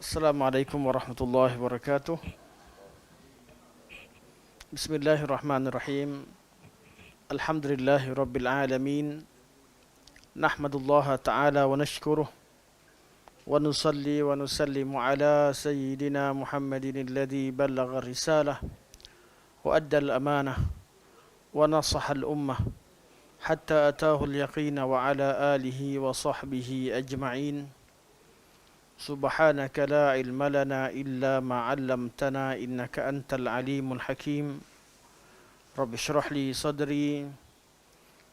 Assalamualaikum warahmatullahi wabarakatuh. Bismillahirrahmanirrahim. Alhamdulillahi rabbil alamin. Nahmadullah ta'ala wa nashkuruh. Wa nusalli wa nusallimu ala sayyidina Muhammadin alladhi ballagha risalah. Wa adda al-amanah. Wa nasaha al-ummah. Hatta atahu al-yaqina wa ala alihi wa sahbihi ajma'in. سبحانك لا علم لنا إلا ما علمتنا إنك أنت العليم الحكيم رب اشرح لي صدري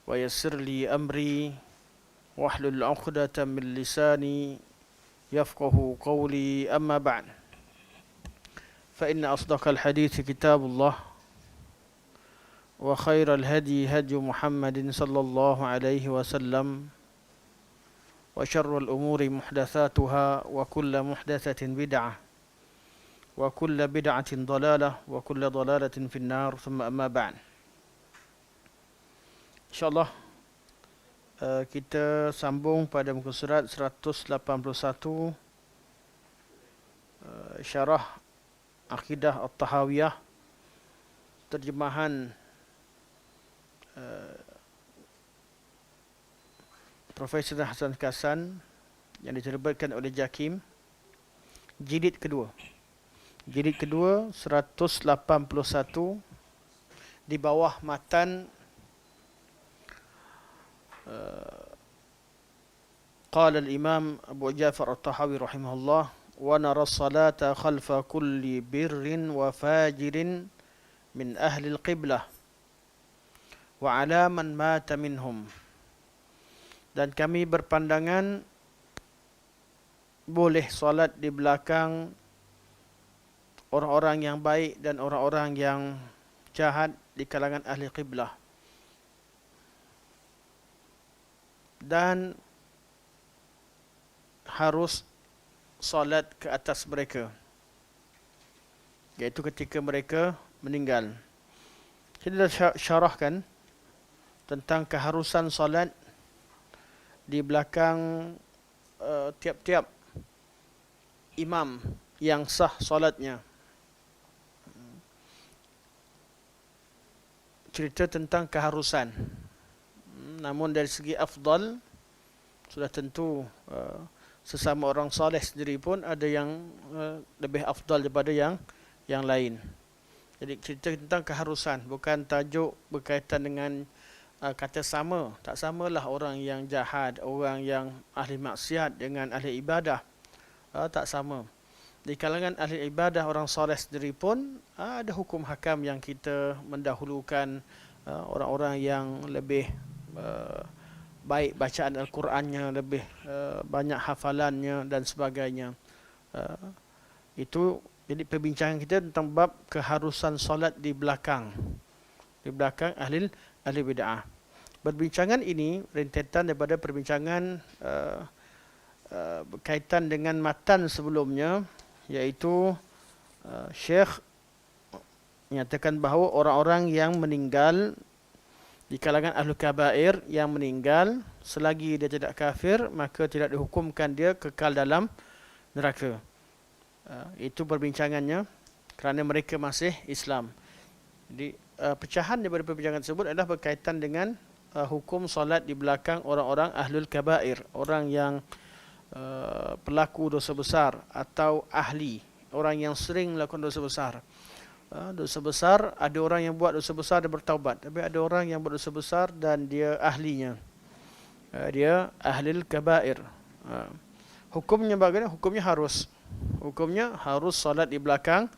ويسر لي أمري واحلل عقدة من لساني يفقه قولي أما بعد فإن أصدق الحديث كتاب الله وخير الهدي هدي محمد صلى الله عليه وسلم وشر الأمور محدثاتها وكل محدثة بدعة وكل بدعة ضلالة وكل ضلالة في النار ثم أما بعد. InsyaAllah kita sambung pada muka surat 181 syarah Aqidah At-Tahawiyah, terjemahan Profesor Hasan Kasan yang diterbitkan oleh Jakim, jilid kedua. Jilid kedua 181 di bawah matan qala al-imam Abu Ja'far At-Tahawi rahimahullah wa nara as-salata khalfa kulli birrin wa fajirin min ahli al-qiblah wa ala man mata minhum. Dan kami berpandangan boleh solat di belakang orang-orang yang baik dan orang-orang yang jahat di kalangan ahli qiblah. Dan harus solat ke atas mereka, iaitu ketika mereka meninggal. Kita dah syarahkan tentang keharusan solat di belakang tiap-tiap imam yang sah solatnya. Cerita tentang keharusan. Namun dari segi afdal, sudah tentu sesama orang soleh sendiri pun ada yang lebih afdal daripada yang lain. Jadi cerita tentang keharusan, bukan tajuk berkaitan dengan kata sama. Tak samalah orang yang jahat, orang yang ahli maksiat dengan ahli ibadah. Tak sama. Di kalangan ahli ibadah, orang soleh sendiri pun ada hukum hakam yang kita mendahulukan orang-orang yang lebih baik bacaan Al-Qurannya, lebih banyak hafalannya dan sebagainya. Itu jadi perbincangan kita tentang bab keharusan solat di belakang ahli bid'ah. Perbincangan ini rentetan daripada perbincangan berkaitan dengan matan sebelumnya, iaitu Syekh menyatakan bahawa orang-orang yang meninggal di kalangan ahli kabair yang meninggal selagi dia tidak kafir, maka tidak dihukumkan dia kekal dalam neraka. Itu perbincangannya kerana mereka masih Islam. Jadi pecahan daripada perbincangan tersebut adalah berkaitan dengan hukum solat di belakang orang-orang ahlul kabair, orang yang pelaku dosa besar atau ahli, orang yang sering melakukan dosa besar. Dosa besar, ada orang yang buat dosa besar dan bertaubat, tapi ada orang yang buat dosa besar dan dia ahlinya, dia ahlul kabair. Hukumnya bagaimana? Hukumnya harus solat di belakang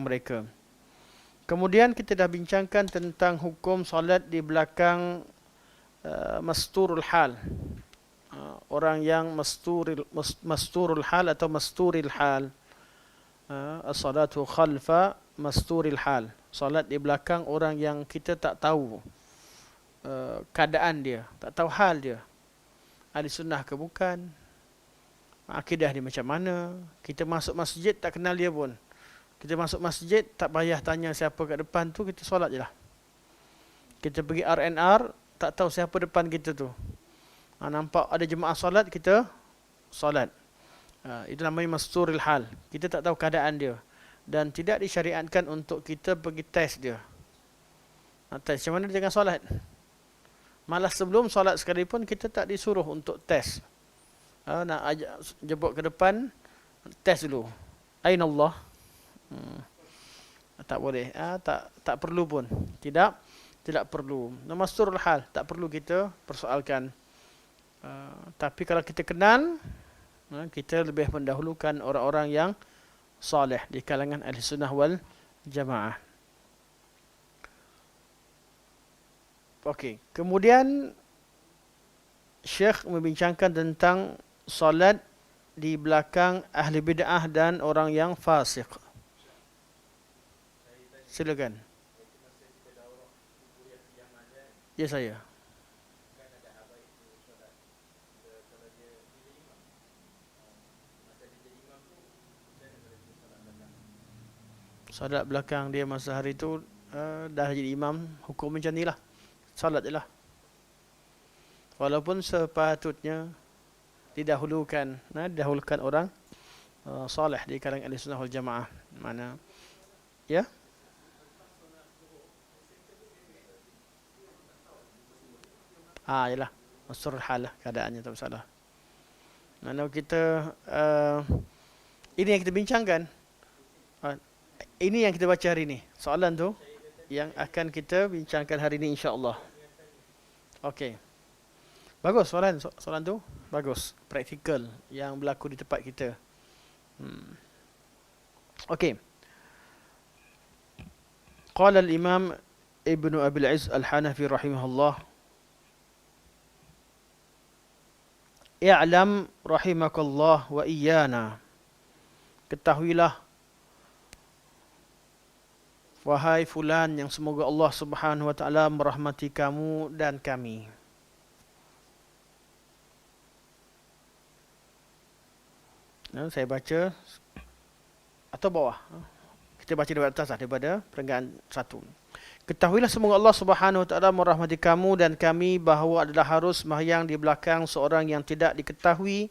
mereka. Kemudian kita dah bincangkan tentang hukum solat di belakang masturul hal. Orang yang masturul hal atau masturil hal. As-salatu khalfa masturil hal. Solat di belakang orang yang kita tak tahu keadaan dia, tak tahu hal dia. Ahli sunnah ke bukan? Akidah dia macam mana? Kita masuk masjid tak kenal dia pun. Kita masuk masjid, tak payah tanya siapa kat depan tu, kita solat je lah. Kita pergi RNR, tak tahu siapa depan kita tu. Nampak ada jemaah solat, kita solat. Itu namanya masturil hal. Kita tak tahu keadaan dia. Dan tidak disyariatkan untuk kita pergi test dia. Test macam mana dengan solat? Malah sebelum solat sekalipun kita tak disuruh untuk test. Nak ajak jemput ke depan, test dulu. Aina Allah? Tak boleh. Tak perlu pun. Tidak perlu. Masturul hal, tak perlu kita persoalkan. Tapi kalau kita kenal, kita lebih mendahulukan orang-orang yang saleh di kalangan ahli sunnah wal jamaah. Okey, kemudian Syekh membincangkan tentang solat di belakang ahli bid'ah dan orang yang fasik. Silakan. Ya, saya. Solat belakang dia masa hari itu dah jadi imam, hukum macam ni lah. Solat je lah. Walaupun sepatutnya didahulukan orang salih di kalangan ahli sunnah wal jamaah. Mana? Ya? Yalah. Masur hal lah keadaannya, tak masalah. Mana kita ini yang kita bincangkan. Ini yang kita baca hari ini. Soalan tu yang akan kita bincangkan hari ini insya-Allah. Okey. Bagus soalan tu. Bagus. Praktikal yang berlaku di tempat kita. Okey. Qala al-Imam Ibn Abil Izz Al-Hanafi rahimahullah. I'lam rahimakallah wa iyana. Ketahuilah wahai fulan yang semoga Allah Subhanahu wa taala merahmati kamu dan kami. Saya baca atau bawah. Kita baca dari atas daripada perenggan 1. Ketahuilah semoga Allah Subhanahu wa taala merahmati kamu dan kami bahawa adalah harus sembahyang di belakang seorang yang tidak diketahui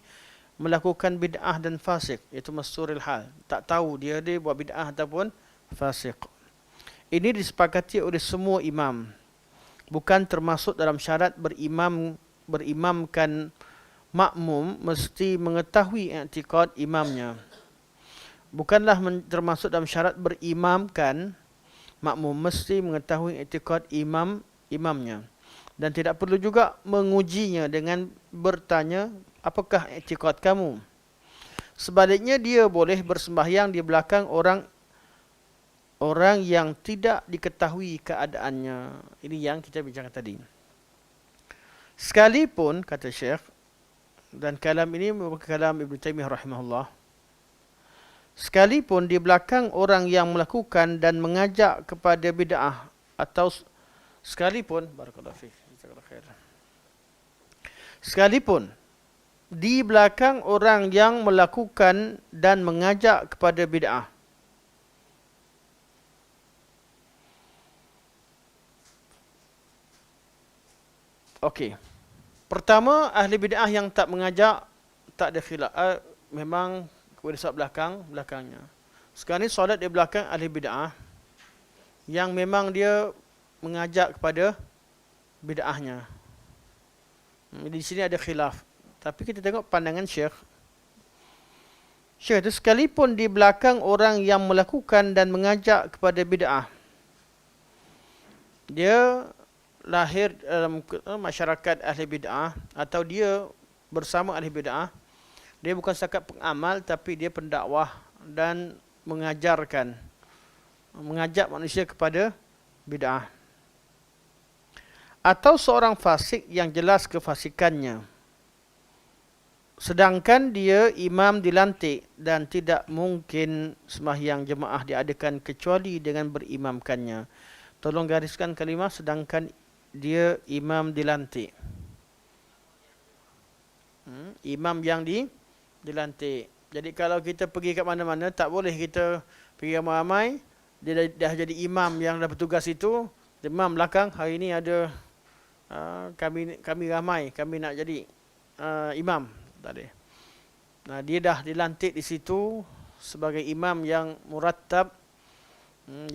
melakukan bid'ah dan fasik, iaitu masturil hal. Tak tahu dia buat bid'ah ataupun fasik. Ini disepakati oleh semua imam. Bukan termasuk dalam syarat berimamkan makmum mesti mengetahui i'tiqad imamnya. Bukanlah termasuk dalam syarat berimamkan makmum mesti mengetahui i'tiqad imamnya. Dan tidak perlu juga mengujinya dengan bertanya, apakah i'tiqad kamu? Sebaliknya dia boleh bersembahyang di belakang orang yang tidak diketahui keadaannya. Ini yang kita bincangkan tadi. Sekalipun, kata Syekh, dan kalam ini merupakan kalam Ibn Taymiyah rahimahullah, sekalipun di belakang orang yang melakukan dan mengajak kepada bid'ah, atau sekalipun, barakallahu fiik, jazakallahu khair, sekalipun di belakang orang yang melakukan dan mengajak kepada bid'ah, okey. Pertama, ahli bid'ah yang tak mengajak, tak ada khilaf. Memang boleh solat belakangnya. Sekarang ni solat di belakang ahli bid'ah yang memang dia mengajak kepada bid'ahnya. Di sini ada khilaf. Tapi kita tengok pandangan Syekh. Syekh itu sekalipun di belakang orang yang melakukan dan mengajak kepada bid'ah, dia lahir dalam masyarakat ahli bid'ah atau dia bersama ahli bid'ah, dia bukan setakat pengamal tapi dia pendakwah dan mengajak manusia kepada bid'ah. Atau seorang fasik yang jelas kefasikannya, sedangkan dia imam dilantik dan tidak mungkin sembahyang jemaah diadakan kecuali dengan berimamkannya. Tolong gariskan kalimah sedangkan dia imam dilantik. Imam yang dilantik. Jadi kalau kita pergi kat mana-mana, tak boleh kita pergi ramai-ramai, dia dah jadi imam yang dah bertugas itu, imam belakang, hari ini ada kami ramai, kami nak jadi imam. Tak boleh. Nah, dia dah dilantik di situ sebagai imam yang murattab,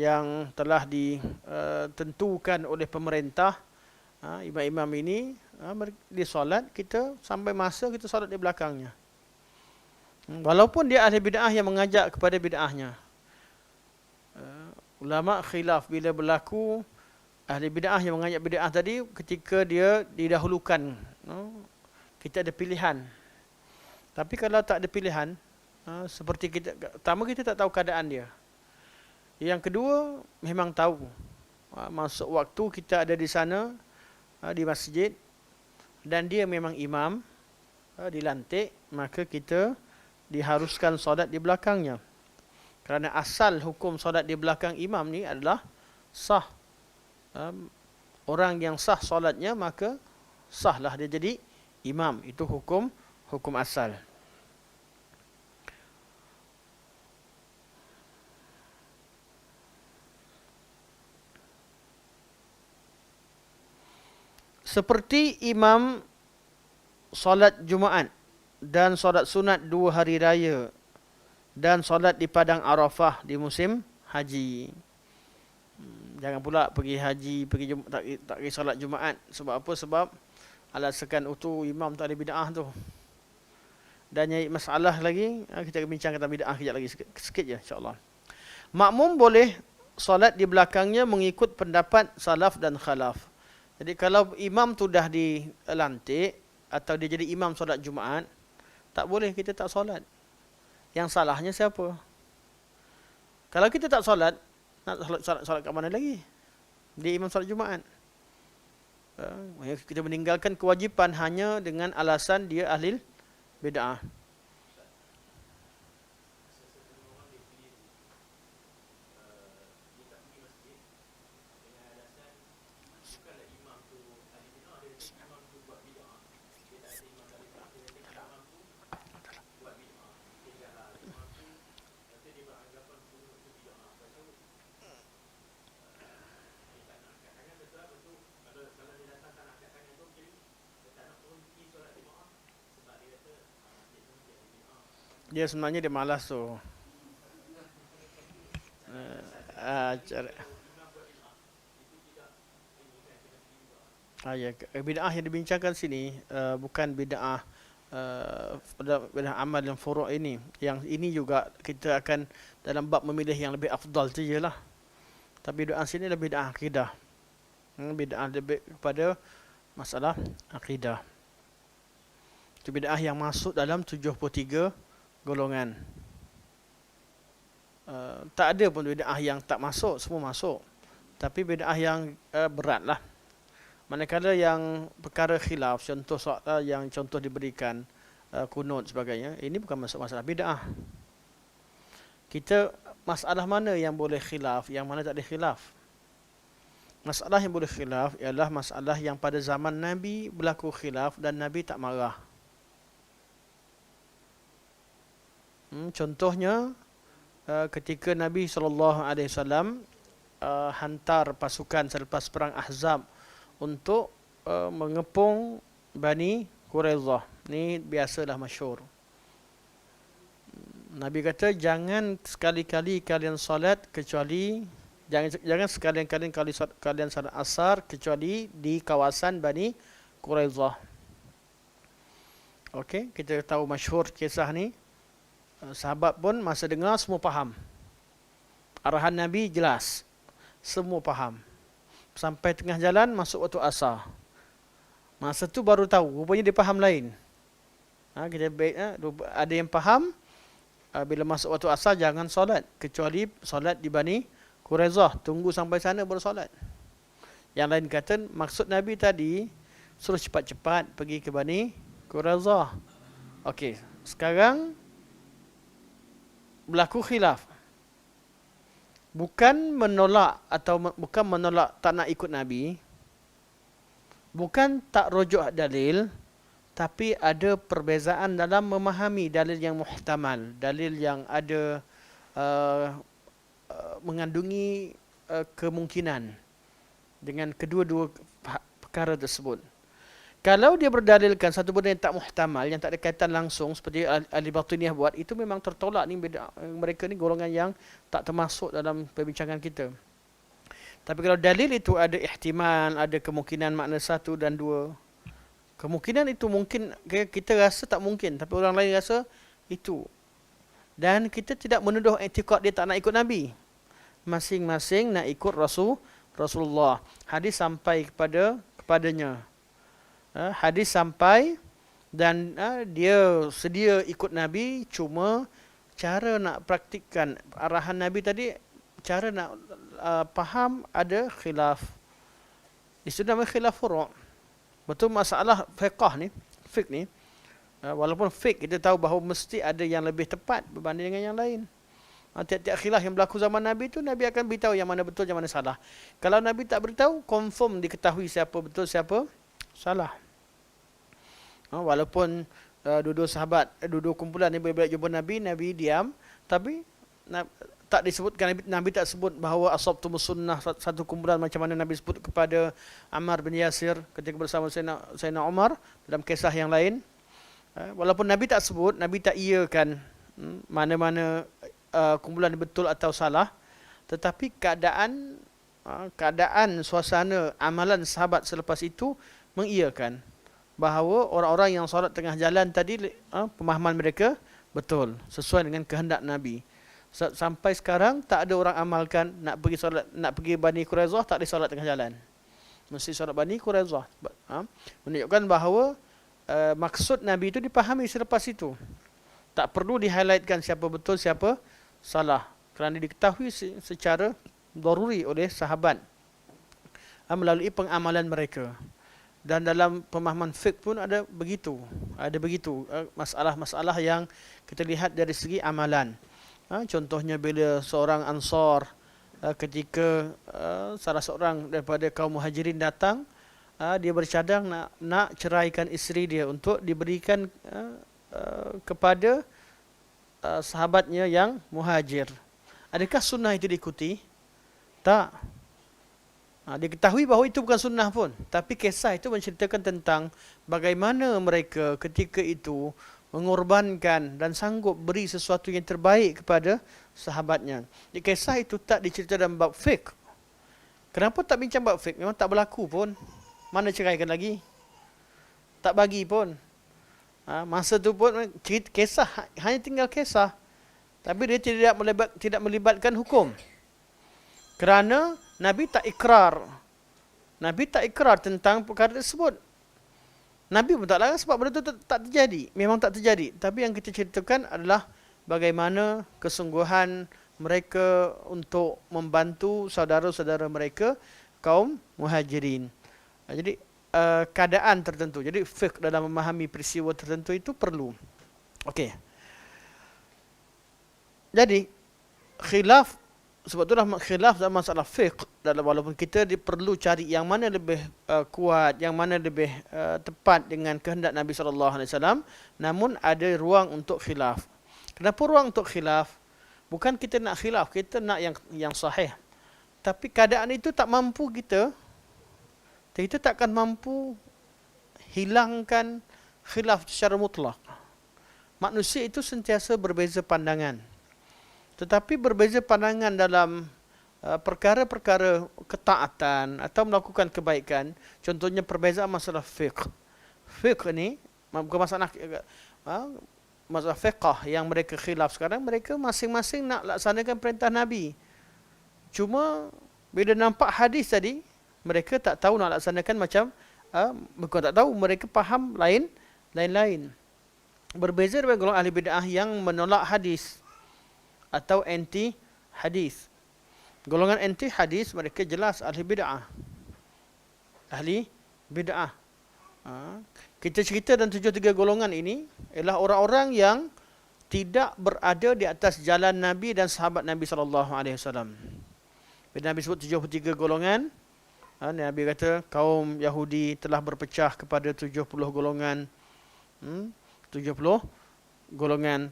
yang telah ditentukan oleh pemerintah. Imam-imam ini dia solat, kita sampai masa kita solat di belakangnya. Walaupun dia ahli bid'ah yang mengajak kepada bid'ahnya. Ulama khilaf bila berlaku ahli bid'ah yang mengajak bid'ah tadi, ketika dia didahulukan. Kita ada pilihan. Tapi kalau tak ada pilihan, seperti kita, pertama kita tak tahu keadaan dia. Yang kedua, memang tahu. Masuk waktu kita ada di sana, di masjid, dan dia memang imam, dilantik, maka kita diharuskan solat di belakangnya. Kerana asal hukum solat di belakang imam ni adalah sah. Orang yang sah solatnya, maka sahlah dia jadi imam. Itu hukum asal. Seperti imam solat Jumaat dan solat sunat 2 hari raya dan solat di padang Arafah di musim haji. Jangan pula pergi haji, tak pergi solat Jumaat. Sebab apa? Sebab alasan itu imam tak ada bid'ah tu. Dan nyai masalah lagi, kita akan bincang tentang bid'ah kejap lagi, sikit je insya-Allah. Makmum boleh solat di belakangnya mengikut pendapat salaf dan khalaf. Jadi kalau imam tu dah dilantik atau dia jadi imam solat Jumaat, tak boleh kita tak solat. Yang salahnya siapa? Kalau kita tak solat, nak solat kat mana lagi? Dia imam solat Jumaat. Kita meninggalkan kewajipan hanya dengan alasan dia ahli bid'ah. Dia sebenarnya dia malas tu. Bid'ah yang dibincangkan sini bukan bid'ah bid'ah amal yang furu' ini. Yang ini juga kita akan dalam bab memilih yang lebih afdal sajalah. Tapi bid'ah sini lebih bid'ah akidah. Bid'ah lebih kepada masalah akidah. Itu bid'ah yang masuk dalam 73 golongan. Tak ada pun bid'ah yang tak masuk, semua masuk. Tapi bid'ah yang beratlah. Manakala yang perkara khilaf, contoh yang contoh diberikan kunut sebagainya, ini bukan masuk masalah bid'ah. Kita masalah mana yang boleh khilaf, yang mana tak ada khilaf. Masalah yang boleh khilaf ialah masalah yang pada zaman Nabi berlaku khilaf dan Nabi tak marah. Contohnya ketika Nabi SAW hantar pasukan selepas perang Ahzab untuk mengepung Bani Quraidah. Ni biasalah masyhur. Nabi kata jangan sekali-kali kalian solat kecuali jangan sekali-kali kalian solat asar kecuali di kawasan Bani Quraidah. Okey, kita tahu masyhur kisah ni. Sahabat pun masa dengar semua faham. Arahan Nabi jelas. Semua faham. Sampai tengah jalan masuk waktu asar. Masa tu baru tahu, rupanya dia faham lain. Ada yang faham bila masuk waktu asar jangan solat kecuali solat di Bani Quraidah. Tunggu sampai sana baru solat. Yang lain kata maksud Nabi tadi suruh cepat-cepat pergi ke Bani Quraidah. Okey, sekarang berlaku khilaf. Bukan menolak tak nak ikut Nabi. Bukan tak rujuk dalil, tapi ada perbezaan dalam memahami dalil yang muhtamal, dalil yang ada mengandungi kemungkinan dengan kedua-dua perkara tersebut. Kalau dia berdalilkan satu benda yang tak muhtamal, yang tak ada kaitan langsung seperti ahli batiniyah buat, itu memang tertolak ni. Mereka ni golongan yang tak termasuk dalam perbincangan kita. Tapi kalau dalil itu ada ihtimal, ada kemungkinan makna satu dan dua, kemungkinan itu mungkin kita rasa tak mungkin, tapi orang lain rasa itu. Dan kita tidak menuduh i'tiqad dia tak nak ikut Nabi. Masing-masing nak ikut Rasulullah. Hadis sampai kepadanya. Hadis sampai dan dia sedia ikut Nabi, cuma cara nak praktikkan arahan Nabi tadi, cara nak faham ada khilaf. Itu namanya khilaf furu'. Betul, masalah fiqh ni, walaupun fiqh kita tahu bahawa mesti ada yang lebih tepat berbanding dengan yang lain. Tiap-tiap khilaf yang berlaku zaman Nabi itu, Nabi akan beritahu yang mana betul, yang mana salah. Kalau Nabi tak beritahu, confirm diketahui siapa betul, siapa salah. Walaupun duduk sahabat, duduk kumpulan ni bila jumpa Nabi, Nabi diam, tapi tak disebutkan, Nabi tak sebut bahawa asabtumus sunnah, satu kumpulan macam mana Nabi sebut kepada Ammar bin Yasir ketika bersama Sayyidina Umar dalam kisah yang lain. Walaupun Nabi tak sebut, Nabi tak iakan mana-mana kumpulan betul atau salah, tetapi keadaan suasana amalan sahabat selepas itu mengiyakan bahawa orang-orang yang solat tengah jalan tadi, pemahaman mereka betul, sesuai dengan kehendak Nabi. Sampai sekarang tak ada orang amalkan nak pergi solat, nak pergi Bani Quraizah tak boleh solat tengah jalan, mesti solat Bani Quraizah. Menunjukkan bahawa maksud Nabi itu dipahami selepas itu. Tak perlu di-highlightkan siapa betul, siapa salah, kerana diketahui secara daruri oleh sahabat melalui pengamalan mereka. Dan dalam pemahaman fiqh pun ada begitu. Masalah-masalah yang kita lihat dari segi amalan. Contohnya bila seorang Ansar, ketika salah seorang daripada kaum Muhajirin datang, dia bercadang nak ceraikan isteri dia untuk diberikan kepada sahabatnya yang Muhajir. Adakah sunnah itu diikuti? Tak. Diketahui bahawa itu bukan sunnah pun, tapi kisah itu menceritakan tentang bagaimana mereka ketika itu mengorbankan dan sanggup beri sesuatu yang terbaik kepada sahabatnya. Di kisah itu tak diceritakan dalam bab fiqh. Kenapa tak bincang bab fiqh? Memang tak berlaku pun. Mana ceraikan lagi? Tak bagi pun. Masa tu pun kisah, hanya tinggal kisah. Tapi dia tidak melibatkan hukum. Kerana Nabi tak ikrar. Nabi tak ikrar tentang perkara tersebut. Nabi pun tak larang sebab benda itu tak terjadi. Memang tak terjadi. Tapi yang kita ceritakan adalah bagaimana kesungguhan mereka untuk membantu saudara-saudara mereka, kaum Muhajirin. Jadi keadaan tertentu. Jadi fiqh dalam memahami peristiwa tertentu itu perlu. Okey. Jadi khilaf, sebab itulah khilaf dalam masalah fiqh, walaupun kita perlu cari yang mana lebih kuat, yang mana lebih tepat dengan kehendak Nabi SAW, namun ada ruang untuk khilaf. Kenapa ruang untuk khilaf? Bukan kita nak khilaf, kita nak yang sahih. Tapi keadaan itu tak mampu kita takkan mampu hilangkan khilaf secara mutlak. Manusia itu sentiasa berbeza pandangan. Tetapi berbeza pandangan dalam perkara-perkara ketaatan atau melakukan kebaikan. Contohnya perbezaan masalah fiqh. Fiqh ni bukan masalah fiqh yang mereka khilaf sekarang. Mereka masing-masing nak laksanakan perintah Nabi. Cuma bila nampak hadis tadi, mereka tak tahu nak laksanakan macam, bukan tak tahu, mereka faham lain-lain. Berbeza dengan golongan ahli bid'ah yang menolak hadis atau anti hadis. Golongan anti hadis mereka jelas ahli bid'ah. Ahli bid'ah. Kita cerita dan 73 golongan ini ialah orang-orang yang tidak berada di atas jalan Nabi dan sahabat Nabi SAW. Bila Nabi sebut 73 golongan, Nabi kata kaum Yahudi telah berpecah kepada 70 golongan. 70 golongan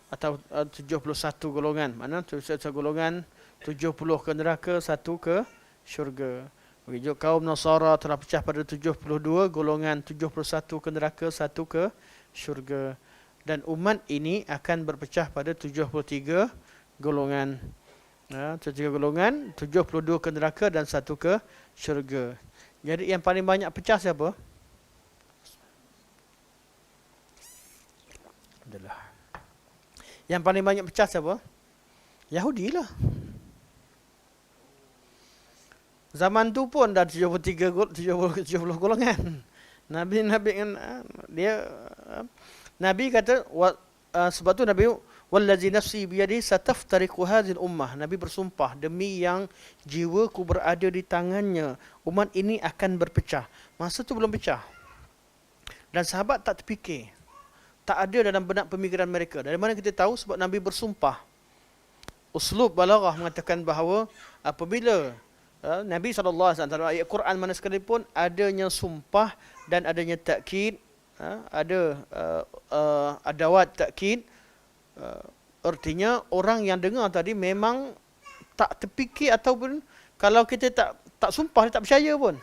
atau 71 golongan. Mana 71 golongan, 70 ke neraka, 1 ke syurga. Begitu kaum Nasara telah pecah pada 72 golongan, 71 ke neraka, 1 ke syurga. Dan umat ini akan berpecah pada 73 golongan. 73 golongan, 72 ke neraka dan 1 ke syurga. Jadi yang paling banyak pecah siapa? Adalah. Yang paling banyak pecah siapa? Yahudi lah. Zaman tu pun dah 70 golongan. Nabi kan dia Nabi kata sebab tu Nabi wallazi nafsi biyadihi sataftariqu hadhil ummah. Nabi bersumpah demi yang jiwaku berada di tangannya, umat ini akan berpecah. Masa tu belum pecah. Dan sahabat tak terfikir. Tak ada dalam benak pemikiran mereka. Dari mana kita tahu? Sebab Nabi bersumpah. Uslub balaghah mengatakan bahawa apabila Nabi SAW dalam ayat Quran mana sekalipun adanya sumpah dan adanya takkid, ada adawat takkid, artinya orang yang dengar tadi memang tak terfikir, ataupun kalau kita tak sumpah dia tak percaya pun.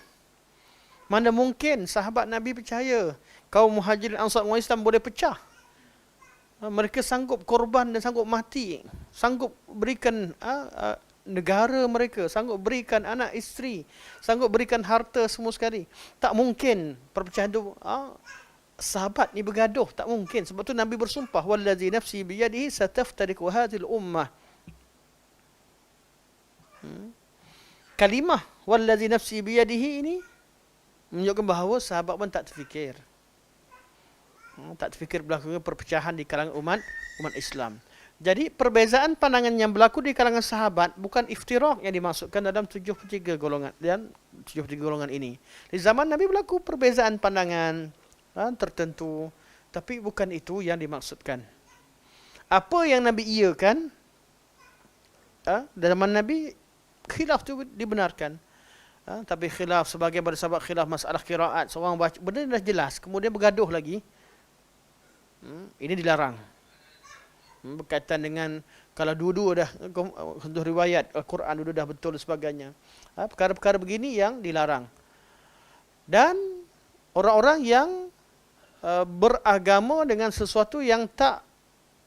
Mana mungkin sahabat Nabi percaya kaum Muhajirin Ansar orang Islam boleh pecah. Mereka sanggup korban dan sanggup mati, sanggup berikan negara mereka, sanggup berikan anak isteri, sanggup berikan harta semua sekali. Tak mungkin perpecahan itu sahabat ni bergaduh, tak mungkin. Sebab tu Nabi bersumpah wallazi nafsi biyadihi sataftariqu hadhil ummah. Kalimah wallazi nafsi biyadihi ini menunjukkan bahawa sahabat pun tak terfikir. Tak terfikir berlaku perpecahan di kalangan umat Islam. Jadi perbezaan pandangan yang berlaku di kalangan sahabat bukan iftiraq yang dimaksudkan dalam 73 golongan dan 73 golongan ini. Di zaman Nabi berlaku perbezaan pandangan tertentu, tapi bukan itu yang dimaksudkan. Apa yang Nabi iakan dalam zaman Nabi, khilaf itu dibenarkan. Tapi khilaf sebagian pada sahabat khilaf masalah qiraat, seorang baca benda dah jelas kemudian bergaduh lagi, ini dilarang. Berkaitan dengan kalau dua-dua dah contoh riwayat Al-Quran dua-dua dah betul dan sebagainya, perkara-perkara begini yang dilarang. Dan orang-orang yang beragama dengan sesuatu yang tak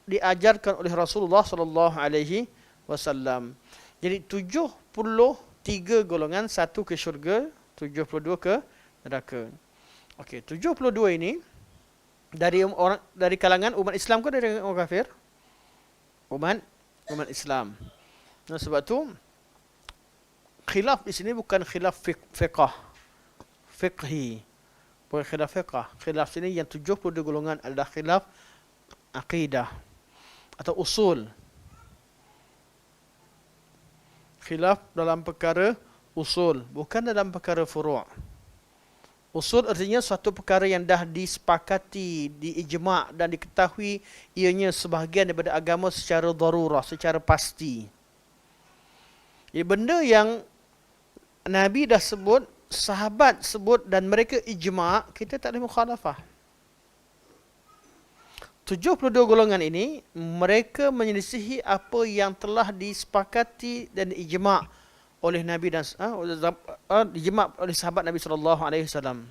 diajarkan oleh Rasulullah sallallahu alaihi wasallam. Jadi 73 golongan, 1 ke syurga, 72 ke neraka. Okey, 72 ini dari kalangan umat Islam ke dari orang kafir? Umat Islam. Nah, sebab tu khilaf di sini bukan khilaf fiqhi. Bukan khilaf fiqh. Khilaf sini yang 72 golongan adalah khilaf akidah atau usul. Khilaf dalam perkara usul, bukan dalam perkara furu'. Usul artinya suatu perkara yang dah disepakati, diijma' dan diketahui ianya sebahagian daripada agama secara darurah, secara pasti. Ia benda yang Nabi dah sebut, sahabat sebut dan mereka ijma', kita tak boleh mukhalafah. 72 golongan ini, mereka menyelisihi apa yang telah disepakati dan ijma' oleh Nabi dan ijma' oleh sahabat Nabi sallallahu alaihi wasallam.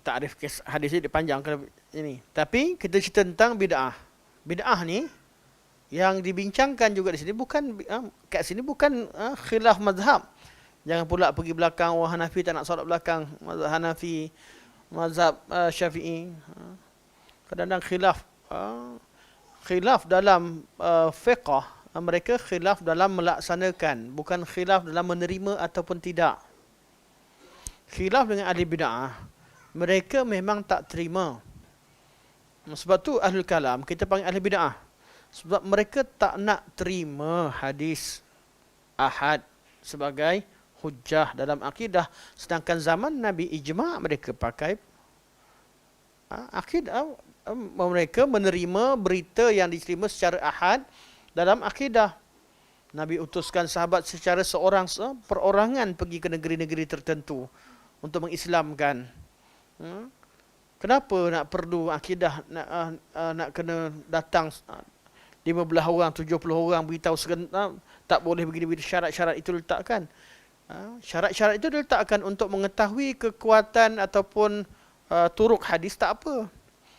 Takrif hadis ini panjang kalau ini. Tapi kita cerita tentang bid'ah. Bid'ah ni yang dibincangkan juga di sini bukan kat sini bukan khilaf mazhab. Jangan pula pergi belakang Hanafi tak nak solat belakang, mazhab Hanafi, mazhab Syafi'i. Kadang-kadang khilaf dalam fiqh, mereka khilaf dalam melaksanakan, bukan khilaf dalam menerima ataupun tidak. Khilaf dengan ahli bid'ah, mereka memang tak terima. Sebab tu ahlul kalam kita panggil ahli bid'ah. Sebab mereka tak nak terima hadis ahad sebagai hujjah dalam akidah. Sedangkan zaman Nabi ijma' mereka pakai akidah. Mereka menerima berita yang diterima secara ahad dalam akidah. Nabi utuskan sahabat secara perorangan pergi ke negeri-negeri tertentu untuk mengislamkan. Kenapa nak perlu akidah nak kena datang 15 orang, 70 orang beritahu serentak tak boleh begini-begini, syarat-syarat itu letakkan. Syarat-syarat itu diletakkan untuk mengetahui kekuatan ataupun turuk hadis tak apa.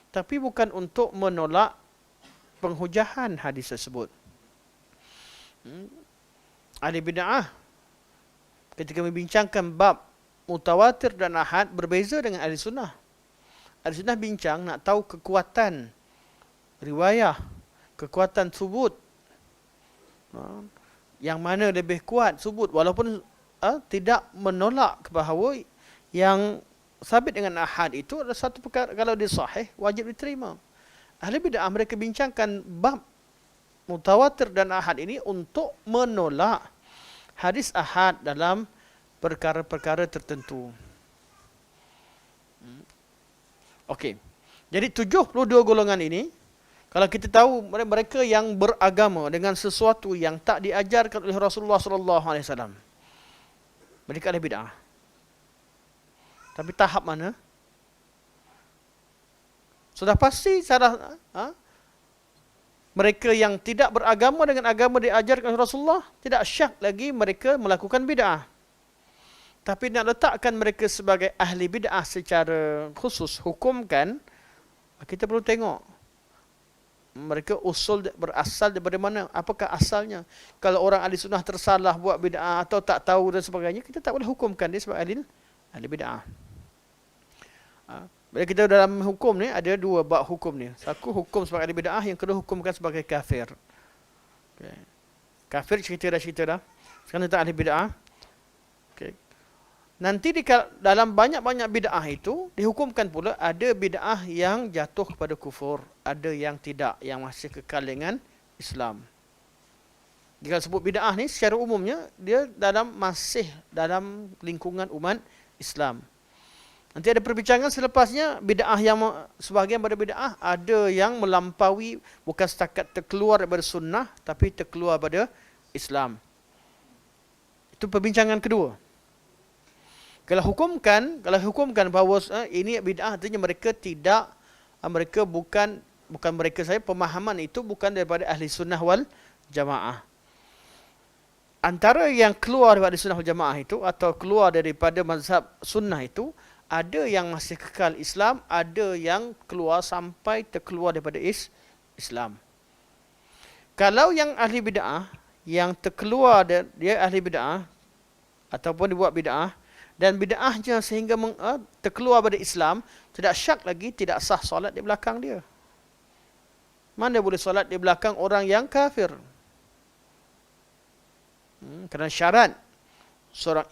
Tapi bukan untuk menolak penghujahan hadis tersebut. Ahli bid'ah ketika membincangkan bab mutawatir dan ahad berbeza dengan ahli sunnah. Ahli sunnah bincang nak tahu kekuatan riwayah, kekuatan subut, yang mana lebih kuat subut, walaupun tidak menolak bahawa yang sabit dengan ahad itu adalah satu perkara, kalau dia sahih wajib diterima. Ahli bid'ah mereka bincangkan bab mutawatir dan ahad ini untuk menolak hadis ahad dalam perkara-perkara tertentu. Okey. Jadi 72 golongan ini, kalau kita tahu mereka yang beragama dengan sesuatu yang tak diajarkan oleh Rasulullah sallallahu alaihi wasallam, mereka ahli bid'ah. Tapi tahap mana? Sudah pasti salah. Mereka yang tidak beragama dengan agama diajarkan oleh Rasulullah, tidak syak lagi mereka melakukan bid'ah. Tapi nak letakkan mereka sebagai ahli bid'ah secara khusus, hukumkan, kita perlu tengok mereka berasal daripada mana, apakah asalnya. Kalau orang ahli sunnah tersalah buat bid'ah atau tak tahu dan sebagainya, kita tak boleh hukumkan dia sebagai ahli bid'ah. Bila kita dalam hukum ni ada dua bab hukum ni. Satu hukum sebagai ahli bid'ah, yang kedua hukumkan sebagai kafir. Okay. Kafir cerita dah. Sekarang tentang ahli bid'ah. Okay. Nanti dalam banyak-banyak bid'ah itu dihukumkan pula ada bid'ah yang jatuh kepada kufur, ada yang tidak, yang masih kekal dengan Islam. Jika sebut bid'ah ni secara umumnya dia masih dalam lingkungan umat Islam. Nanti ada perbincangan selepasnya bid'ah yang sebahagian pada bid'ah ada yang melampaui, bukan setakat terkeluar daripada sunnah tapi terkeluar daripada Islam. Itu perbincangan kedua. Kalau hukumkan bahawa ini bid'ah, artinya mereka bukan mereka saya, pemahaman itu bukan daripada ahli sunnah wal jamaah. Antara yang keluar daripada sunnah wal jamaah itu atau keluar daripada mazhab sunnah itu, ada yang masih kekal Islam, ada yang keluar sampai terkeluar daripada Islam. Kalau yang ahli bid'ah, yang terkeluar dia ahli bid'ah ataupun dibuat bid'ah, dan bid'ahnya sehingga terkeluar daripada Islam, tidak syak lagi tidak sah solat di belakang dia. Mana boleh solat di belakang orang yang kafir? Kerana syarat solat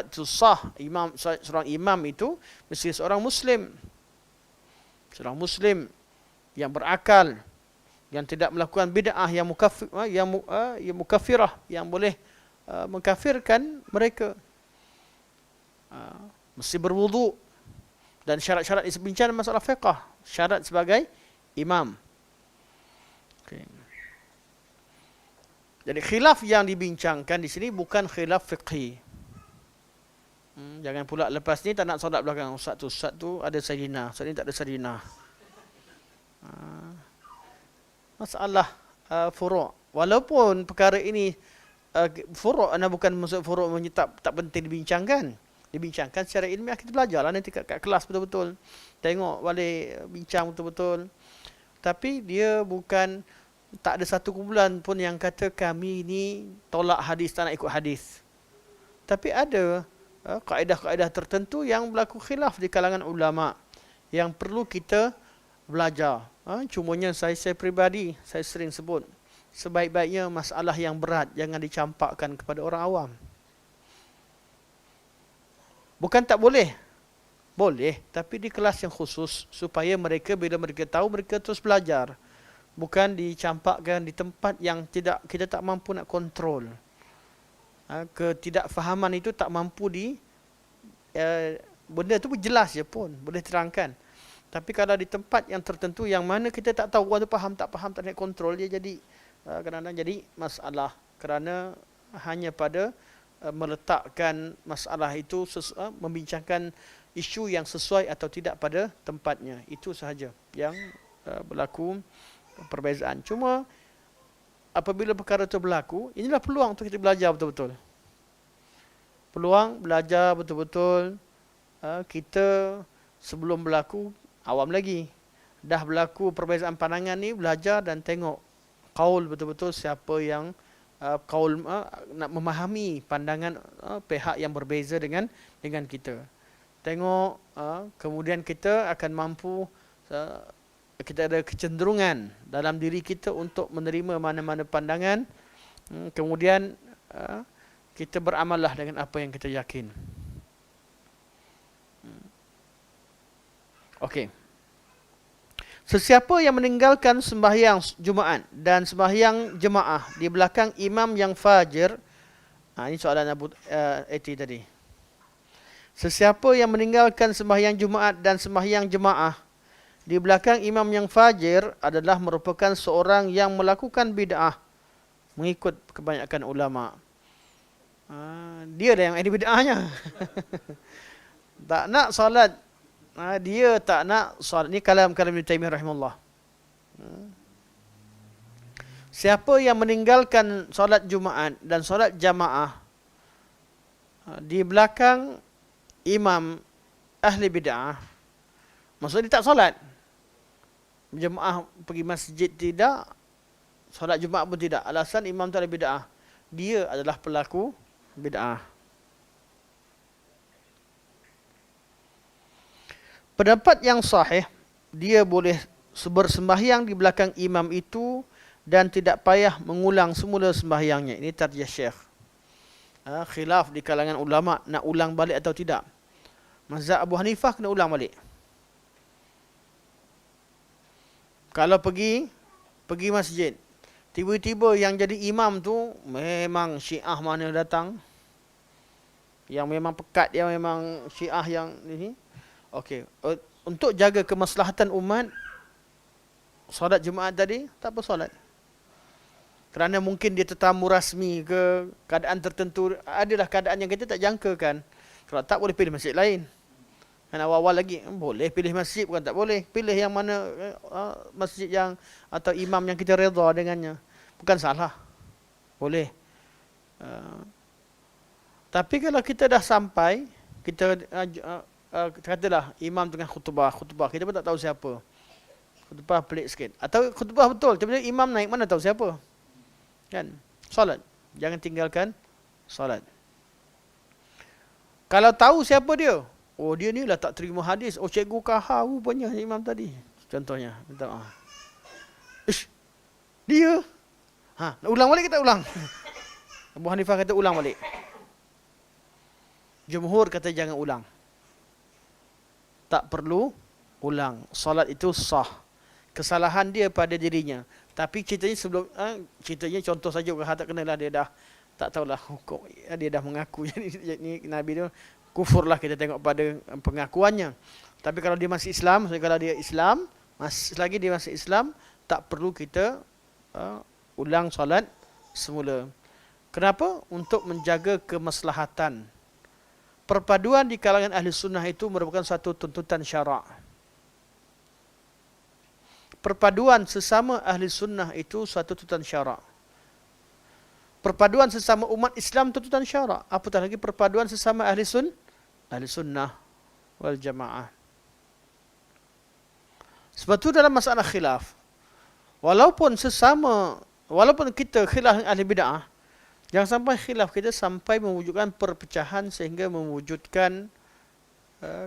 itu sah, seorang imam itu mesti seorang Muslim. Seorang Muslim yang berakal, yang tidak melakukan bid'ah yang mukafirah, yang boleh mengkafirkan mereka. Mesti berwudu, dan syarat-syarat dibincangkan masalah fiqh, syarat sebagai imam. Okay. Jadi khilaf yang dibincangkan di sini bukan khilaf fiqhi. Jangan pula lepas ni tak nak solat belakang ustaz tu ada sayyidina, ustaz ni tak ada sayyidina. Masalah furu'. Walaupun perkara ini furu', bukan maksud furu' tak penting dibincangkan secara ilmiah. Kita belajarlah nanti kat kelas betul-betul, tengok balik, bincang betul-betul. Tapi dia bukan, tak ada satu kumpulan pun yang kata kami ni tolak hadis, tak nak ikut hadis. Tapi ada kaedah-kaedah tertentu yang berlaku khilaf di kalangan ulama yang perlu kita belajar. Cumanya saya pribadi, saya sering sebut, sebaik-baiknya masalah yang berat jangan dicampakkan kepada orang awam. Bukan tak boleh. Boleh, tapi di kelas yang khusus supaya mereka bila mereka tahu, mereka terus belajar. Bukan dicampakkan di tempat yang kita tak mampu nak kontrol. Ketidakfahaman itu tak mampu benda itu jelas je pun boleh terangkan. Tapi kalau di tempat yang tertentu yang mana kita tak tahu, orang tu faham tak nak kontrol, dia jadi kadang-kadang jadi masalah kerana hanya pada meletakkan masalah itu membincangkan isu yang sesuai atau tidak pada tempatnya. Itu sahaja yang berlaku perbezaan. Cuma apabila perkara itu berlaku, inilah peluang untuk kita belajar betul-betul. Peluang belajar betul-betul. Kita sebelum berlaku awam lagi. Dah berlaku perbezaan pandangan ni, belajar dan tengok qaul betul-betul siapa yang qaul nak memahami pandangan pihak yang berbeza dengan kita. Tengok kemudian kita akan mampu, kita ada kecenderungan dalam diri kita untuk menerima mana-mana pandangan. Kemudian kita beramallah dengan apa yang kita yakin. Okey. Sesiapa yang meninggalkan sembahyang Jumaat dan sembahyang jemaah di belakang imam yang fajir. Ini soalan Abu Eti tadi. Sesiapa yang meninggalkan sembahyang Jumaat dan sembahyang jemaah di belakang imam yang fajir adalah merupakan seorang yang melakukan bid'ah mengikut kebanyakan ulama. Dia dah yang ada bid'ahnya. Tak nak solat. Dia tak nak solat. Ni kalam Ibn Taimiyah rahimahullah. Siapa yang meninggalkan solat Jumaat dan solat jamaah di belakang imam ahli bid'ah, maksudnya dia tak solat. Jemaah pergi masjid tidak, solat Jumaat pun tidak. Alasan imam tu ahli bid'ah. Dia adalah pelaku bid'ah. Pendapat yang sahih, dia boleh bersembahyang di belakang imam itu dan tidak payah mengulang semula sembahyangnya. Ini tarjih Syekh. Khilaf di kalangan ulama nak ulang balik atau tidak. Mazhab Abu Hanifah kena ulang balik. Kalau pergi masjid, tiba-tiba yang jadi imam tu memang Syiah mana datang, yang memang pekat, yang memang Syiah yang ini. Okey, untuk jaga kemaslahatan umat, solat Jumaat tadi tak apa solat. Kerana mungkin dia tetamu rasmi ke, keadaan tertentu, adalah keadaan yang kita tak jangkakan. Kalau tak, boleh pilih masjid lain. Dan awal-awal lagi, boleh pilih masjid, bukan tak boleh. Pilih yang mana masjid yang atau imam yang kita redha dengannya. Bukan salah. Boleh. Tapi kalau kita dah sampai, kita katalah imam tengah khutbah, kita pun tak tahu siapa. Khutbah pelik sikit. Atau khutbah betul, tiba-tiba imam naik, mana tahu siapa. Kan? Solat. Jangan tinggalkan solat. Kalau tahu siapa dia, oh dia ni lah tak terima hadis, oh cikgu kahar rupanya imam tadi. Contohnya, minta maaf. Ish, dia. Nak ulang balik kita ulang. Abu Hanifah kata ulang balik. Jumhur kata jangan ulang. Tak perlu ulang. Solat itu sah. Kesalahan dia pada dirinya. Tapi ceritanya sebelum ceritanya contoh saja, orang tak kenalah, dia dah tak tahulah hukum, dia dah mengaku jadi Nabi dia kufur lah, kita tengok pada pengakuannya. Tapi kalau dia masih Islam, kalau dia Islam, selagi dia masih Islam, tak perlu kita ulang solat semula. Kenapa? Untuk menjaga kemaslahatan. Perpaduan di kalangan ahli sunnah itu merupakan satu tuntutan syarak. Perpaduan sesama ahli sunnah itu satu tuntutan syarak. Perpaduan sesama umat Islam tuntutan syarak. Apatah lagi perpaduan sesama ahli sunnah wal jamaah. Sebab itu dalam masalah khilaf, walaupun kita khilaf dengan ahli bid'ah, jangan sampai khilaf kita sampai mewujudkan perpecahan sehingga mewujudkan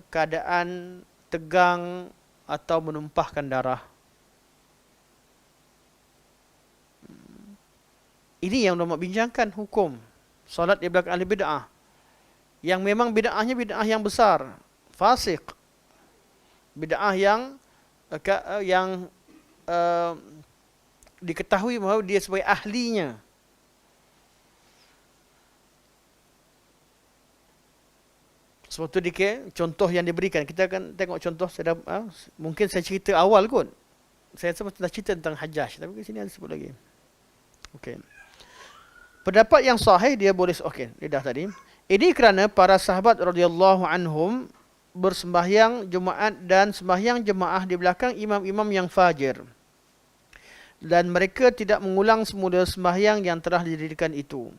keadaan tegang atau menumpahkan darah. Ini yang ulama bincangkan hukum solat di belakang ahli bid'ah. Yang memang bid'ahnya bid'ah yang besar, fasik. Bid'ah yang diketahui bahawa dia sebagai ahlinya. Sebab tu contoh yang diberikan, kita akan tengok contoh. Mungkin saya cerita awal kot. Saya dah cerita tentang Hajjaj, tapi di sini ada sebut lagi. Okey. Pendapat yang sahih dia boleh, okey, dia dah tadi. Ini kerana para sahabat radhiyallahu anhum bersembahyang Jumaat dan sembahyang jemaah di belakang imam-imam yang fajir. Dan mereka tidak mengulang semula sembahyang yang telah didirikan itu.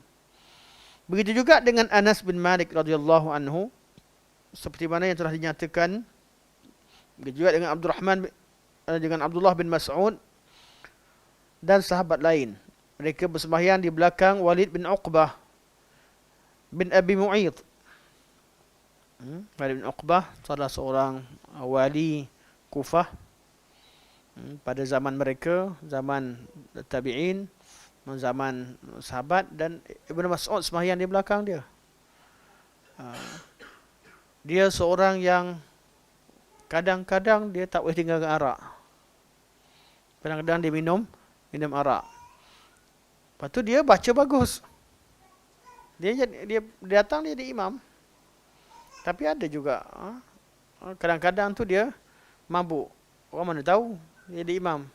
Begitu juga dengan Anas bin Malik radhiyallahu anhu, seperti mana yang telah dinyatakan. Begitu juga dengan Abdullah bin Mas'ud dan sahabat lain. Mereka bersembahyang di belakang Walid bin Uqbah bin Abi Mu'ayth. Walid bin Uqbah salah seorang wali Kufah pada zaman mereka, zaman tabi'in, zaman sahabat, dan Ibn Mas'ud sembahyang di belakang dia. Dia seorang yang kadang-kadang dia tak boleh tinggalkan arak. Kadang-kadang dia minum arak. Lepas tu dia baca bagus. Dia datang dia jadi imam. Tapi ada juga kadang-kadang tu dia mabuk. Orang mana tahu dia jadi imam.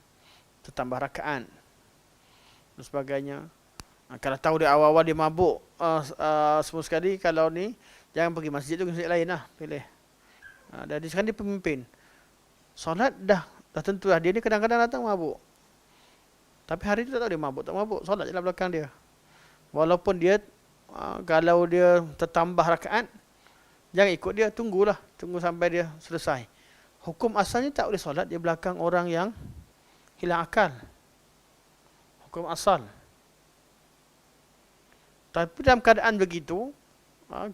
Tertambah rakaat dan sebagainya. Kalau tahu dia awal-awal dia mabuk semua sekali, kalau ni jangan pergi masjid tu, masjid lain lah pilih. Dan sekarang dia pemimpin. Solat dah tentu lah. Dia ni kadang-kadang datang mabuk. Tapi hari tu tak tahu dia mabuk tak mabuk. Solat je lah belakang dia. Walaupun dia kalau dia tertambah rakaat, jangan ikut dia, tunggu sampai dia selesai. Hukum asalnya tak boleh solat di belakang orang yang hilang akal. Hukum asal. Tapi dalam keadaan begitu,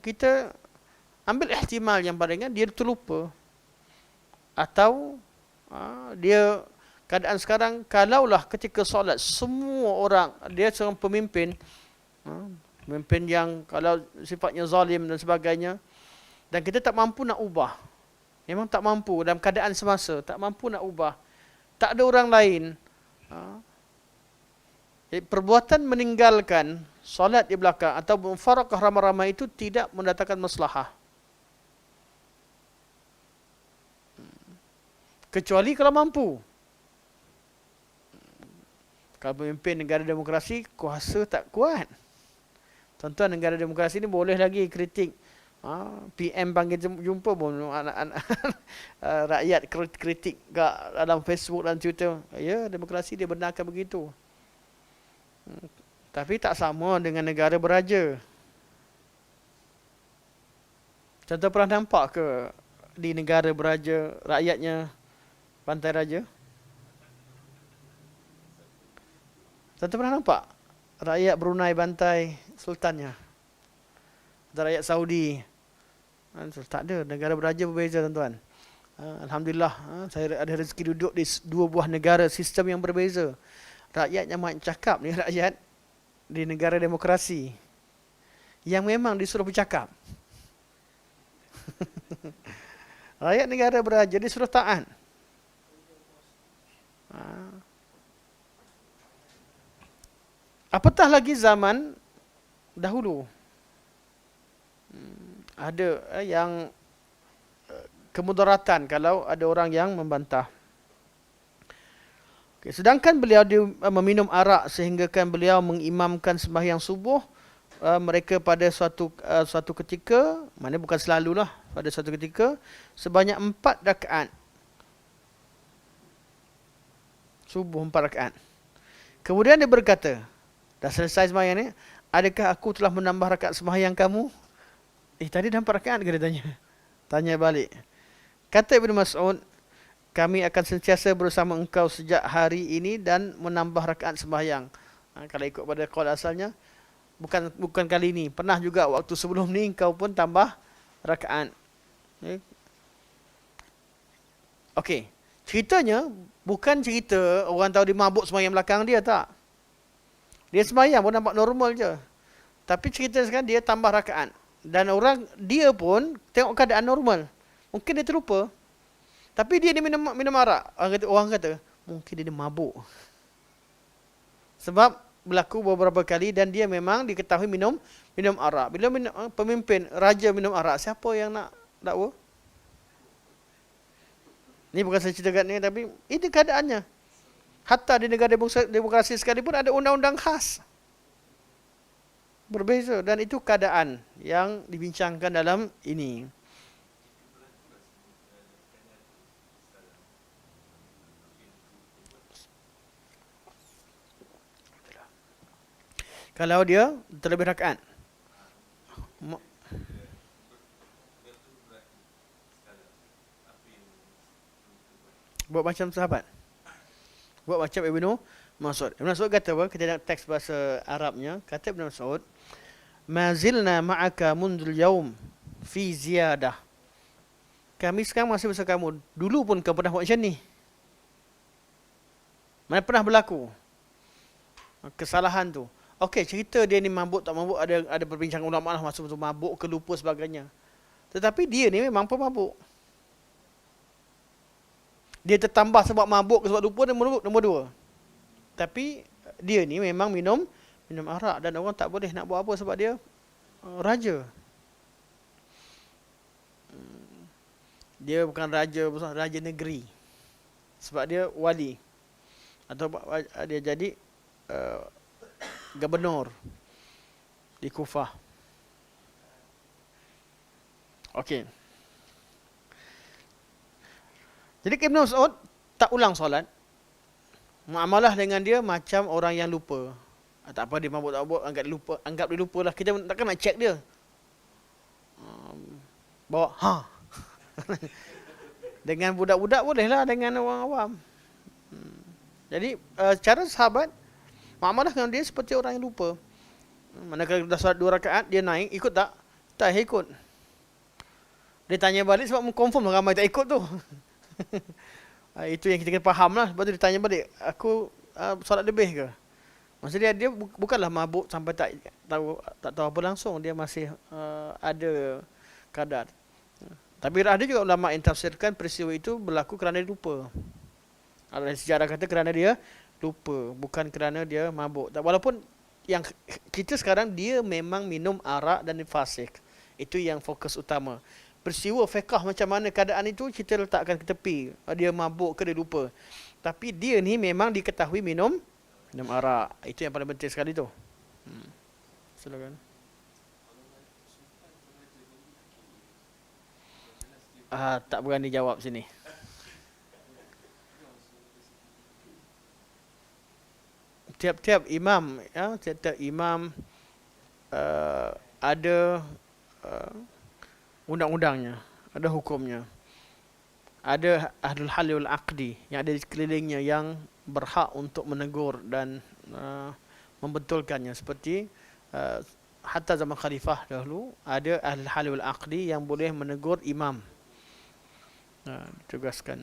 kita ambil ihtimal yang paling ringan, dia terlupa. Atau dia keadaan sekarang, kalaulah ketika solat semua orang, dia seorang pemimpin, pemimpin yang kalau sifatnya zalim dan sebagainya, dan kita tak mampu nak ubah. Memang tak mampu dalam keadaan semasa, tak mampu nak ubah. Tak ada orang lain. Perbuatan meninggalkan solat di belakang atau mufarakah ramai-ramai itu tidak mendatangkan maslahah. Kecuali kalau mampu. Kalau pemimpin negara demokrasi, kuasa tak kuat. Tuan-tuan, negara demokrasi ni boleh lagi kritik. PM panggil jumpa pun anak-anak rakyat kritik kat dalam Facebook dan Twitter. Ya, demokrasi dia benarkan begitu. Tapi tak sama dengan negara beraja. Contoh, pernah nampak ke di negara beraja rakyatnya pantai raja? Contoh, pernah nampak rakyat Brunei bantai sultannya? Atau rakyat Saudi? Tak ada. Negara beraja berbeza, tuan-tuan. Alhamdulillah, saya ada rezeki duduk di dua buah negara sistem yang berbeza. Rakyat yang main cakap ni rakyat di negara demokrasi yang memang disuruh bercakap. Rakyat negara beraja disuruh taat. Apatah lagi zaman dahulu. Ada yang kemudaratan kalau ada orang yang membantah. Sedangkan beliau meminum arak sehinggakan beliau mengimamkan sembahyang subuh mereka pada suatu ketika, mana bukan selalulah, pada suatu ketika sebanyak 4 rakaat. Subuh 4 rakaat. Kemudian dia berkata, dah selesai sembahyang ni, adakah aku telah menambah rakaat sembahyang kamu? Tadi dah 4 rakaat ke dia tanya? Tanya balik. Kata Ibn Mas'ud, kami akan sentiasa bersama engkau sejak hari ini dan menambah rakaat sembahyang. Kalau ikut pada qaul asalnya, bukan kali ini. Pernah juga waktu sebelum ni engkau pun tambah rakaat. Okey. Ceritanya bukan cerita orang tahu dia mabuk sembahyang belakang dia, tak. Dia sembahyang pun nampak normal je. Tapi cerita sekarang dia tambah rakaat. Dan dia pun tengok keadaan normal. Mungkin dia terlupa. Tapi dia minum arak. Orang kata mungkin dia mabuk. Sebab berlaku beberapa kali dan dia memang diketahui minum arak. Bila pemimpin raja minum arak, siapa yang nak dakwa? Ni bukan saya ceritakan ni, tapi ini keadaannya. Hatta di negara demokrasi sekalipun ada undang-undang khas. Berbeza, dan itu keadaan yang dibincangkan dalam ini. Kalau dia terlebih rakaat. Ma- Buat macam sahabat. Buat macam Ibnu Mas'ud. Ibnu Mas'ud kata apa? Kita tengok teks bahasa Arabnya. Kata Ibnu Mas'ud, "Ma zilna ma'aka mundul yaum fi ziyadah." Kami sekarang masih bersama kamu. Dulu pun kau pernah buat macam ni. Mana pernah berlaku kesalahan tu. Okey, cerita dia ni mabuk tak mabuk, ada perbincangan ulama lah masa tu mabuk ke lupa sebagainya. Tetapi dia ni memang pemabuk. Dia tertambah sebab mabuk ke sebab lupa, nombor dua. Tapi dia ni memang minum arak, dan orang tak boleh nak buat apa sebab dia raja. Dia bukan raja, raja negeri. Sebab dia wali. Atau dia jadi gubernur di Kufah. Okey. Jadi Ibn Mas'ud tak ulang solat. Muamalah dengan dia macam orang yang lupa. Tak apa, dia mabuk tak mabuk, anggap dia lupa lah. Kita takkan nak check dia. Bawa dengan budak-budak boleh lah, dengan orang awam. Jadi cara sahabat muamalah dengan dia seperti orang yang lupa. Manakala dah solat 2 rakaat, dia naik, ikut tak? Tak ikut. Dia tanya balik sebab confirm ramai tak ikut tu. Itu yang kita kena faham lah. Lepas tu dia tanya balik, aku solat lebih ke? Maksudnya dia bukanlah mabuk sampai tak tahu apa langsung. Dia masih ada kadar. Tapi ada juga ulama yang tafsirkan peristiwa itu berlaku kerana dia lupa. Ada sejarah kata kerana dia lupa, bukan kerana dia mabuk. Walaupun yang kita sekarang, dia memang minum arak dan fasik. Itu yang fokus utama. Peristiwa fiqah macam mana keadaan itu, kita letakkan ke tepi. Dia mabuk ke dia lupa. Tapi dia ni memang diketahui minum arak. Itu yang paling penting sekali tu. Silakan. Tak berani jawab sini. Tiap-tiap imam, ada undang-undangnya, ada hukumnya. Ada ahlul hal wal aqdi yang ada di sekelilingnya yang berhak untuk menegur dan membetulkannya. Seperti hatta zaman khalifah dahulu, ada ahlul hal wal aqdi yang boleh menegur imam. Ditugaskan.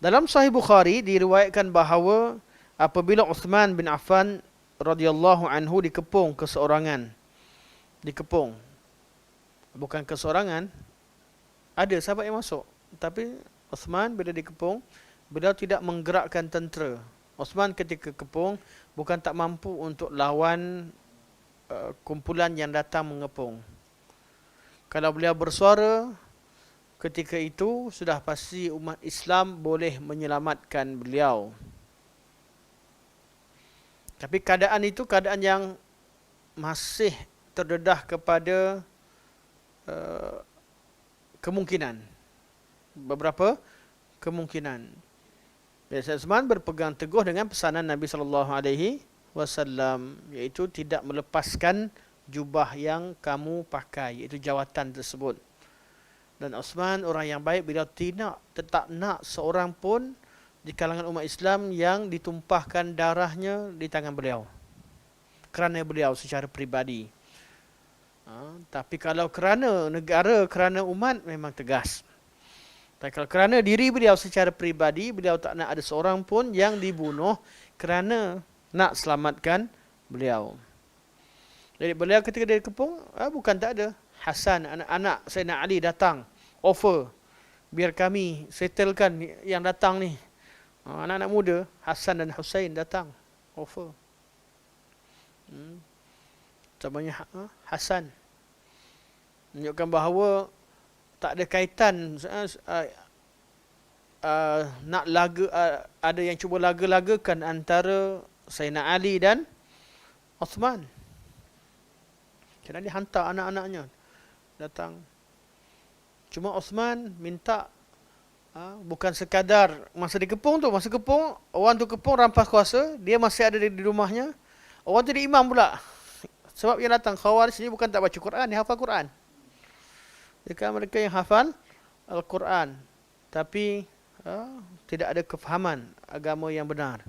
Dalam Sahih Bukhari diriwayatkan bahawa apabila Uthman bin Affan radhiyallahu anhu dikepung keseorangan, bukan keseorangan, ada sahabat yang masuk, tapi Uthman bila dikepung, beliau tidak menggerakkan tentera. Uthman ketika kepung bukan tak mampu untuk lawan kumpulan yang datang mengepung. Kalau beliau bersuara ketika itu, sudah pasti umat Islam boleh menyelamatkan beliau. Tapi keadaan itu keadaan yang masih terdedah kepada kemungkinan. Beberapa kemungkinan. Sayyidina Uthman berpegang teguh dengan pesanan Nabi SAW, iaitu tidak melepaskan jubah yang kamu pakai, iaitu jawatan tersebut. Dan Uthman orang yang baik, beliau tetap nak seorang pun di kalangan umat Islam yang ditumpahkan darahnya di tangan beliau, kerana beliau secara peribadi. Tapi kalau kerana negara, kerana umat, memang tegas. Tapi kalau kerana diri beliau secara peribadi, beliau tak nak ada seorang pun yang dibunuh kerana nak selamatkan beliau. Jadi beliau ketika dia kepung, bukan tak ada. Hasan, anak-anak Sayyidina Ali datang, offer, biar kami settlekan yang datang ni. Anak-anak muda, Hasan dan Husain datang, offer. Namanya Hasan. Menunjukkan bahawa tak ada kaitan nak ada yang cuba laga-lagakan antara Sayyidina Ali dan Uthman. Kerana dia hantar anak-anaknya datang. Cuma Uthman minta Bukan sekadar masa dikepung tu, masa kepung, orang tu kepung rampas kuasa, dia masih ada di rumahnya, orang tu jadi imam pula. Sebab yang datang Khawarij ni bukan tak baca Quran, dia hafal Quran. Mereka mereka yang hafal Al-Quran, tapi tidak ada kefahaman agama yang benar.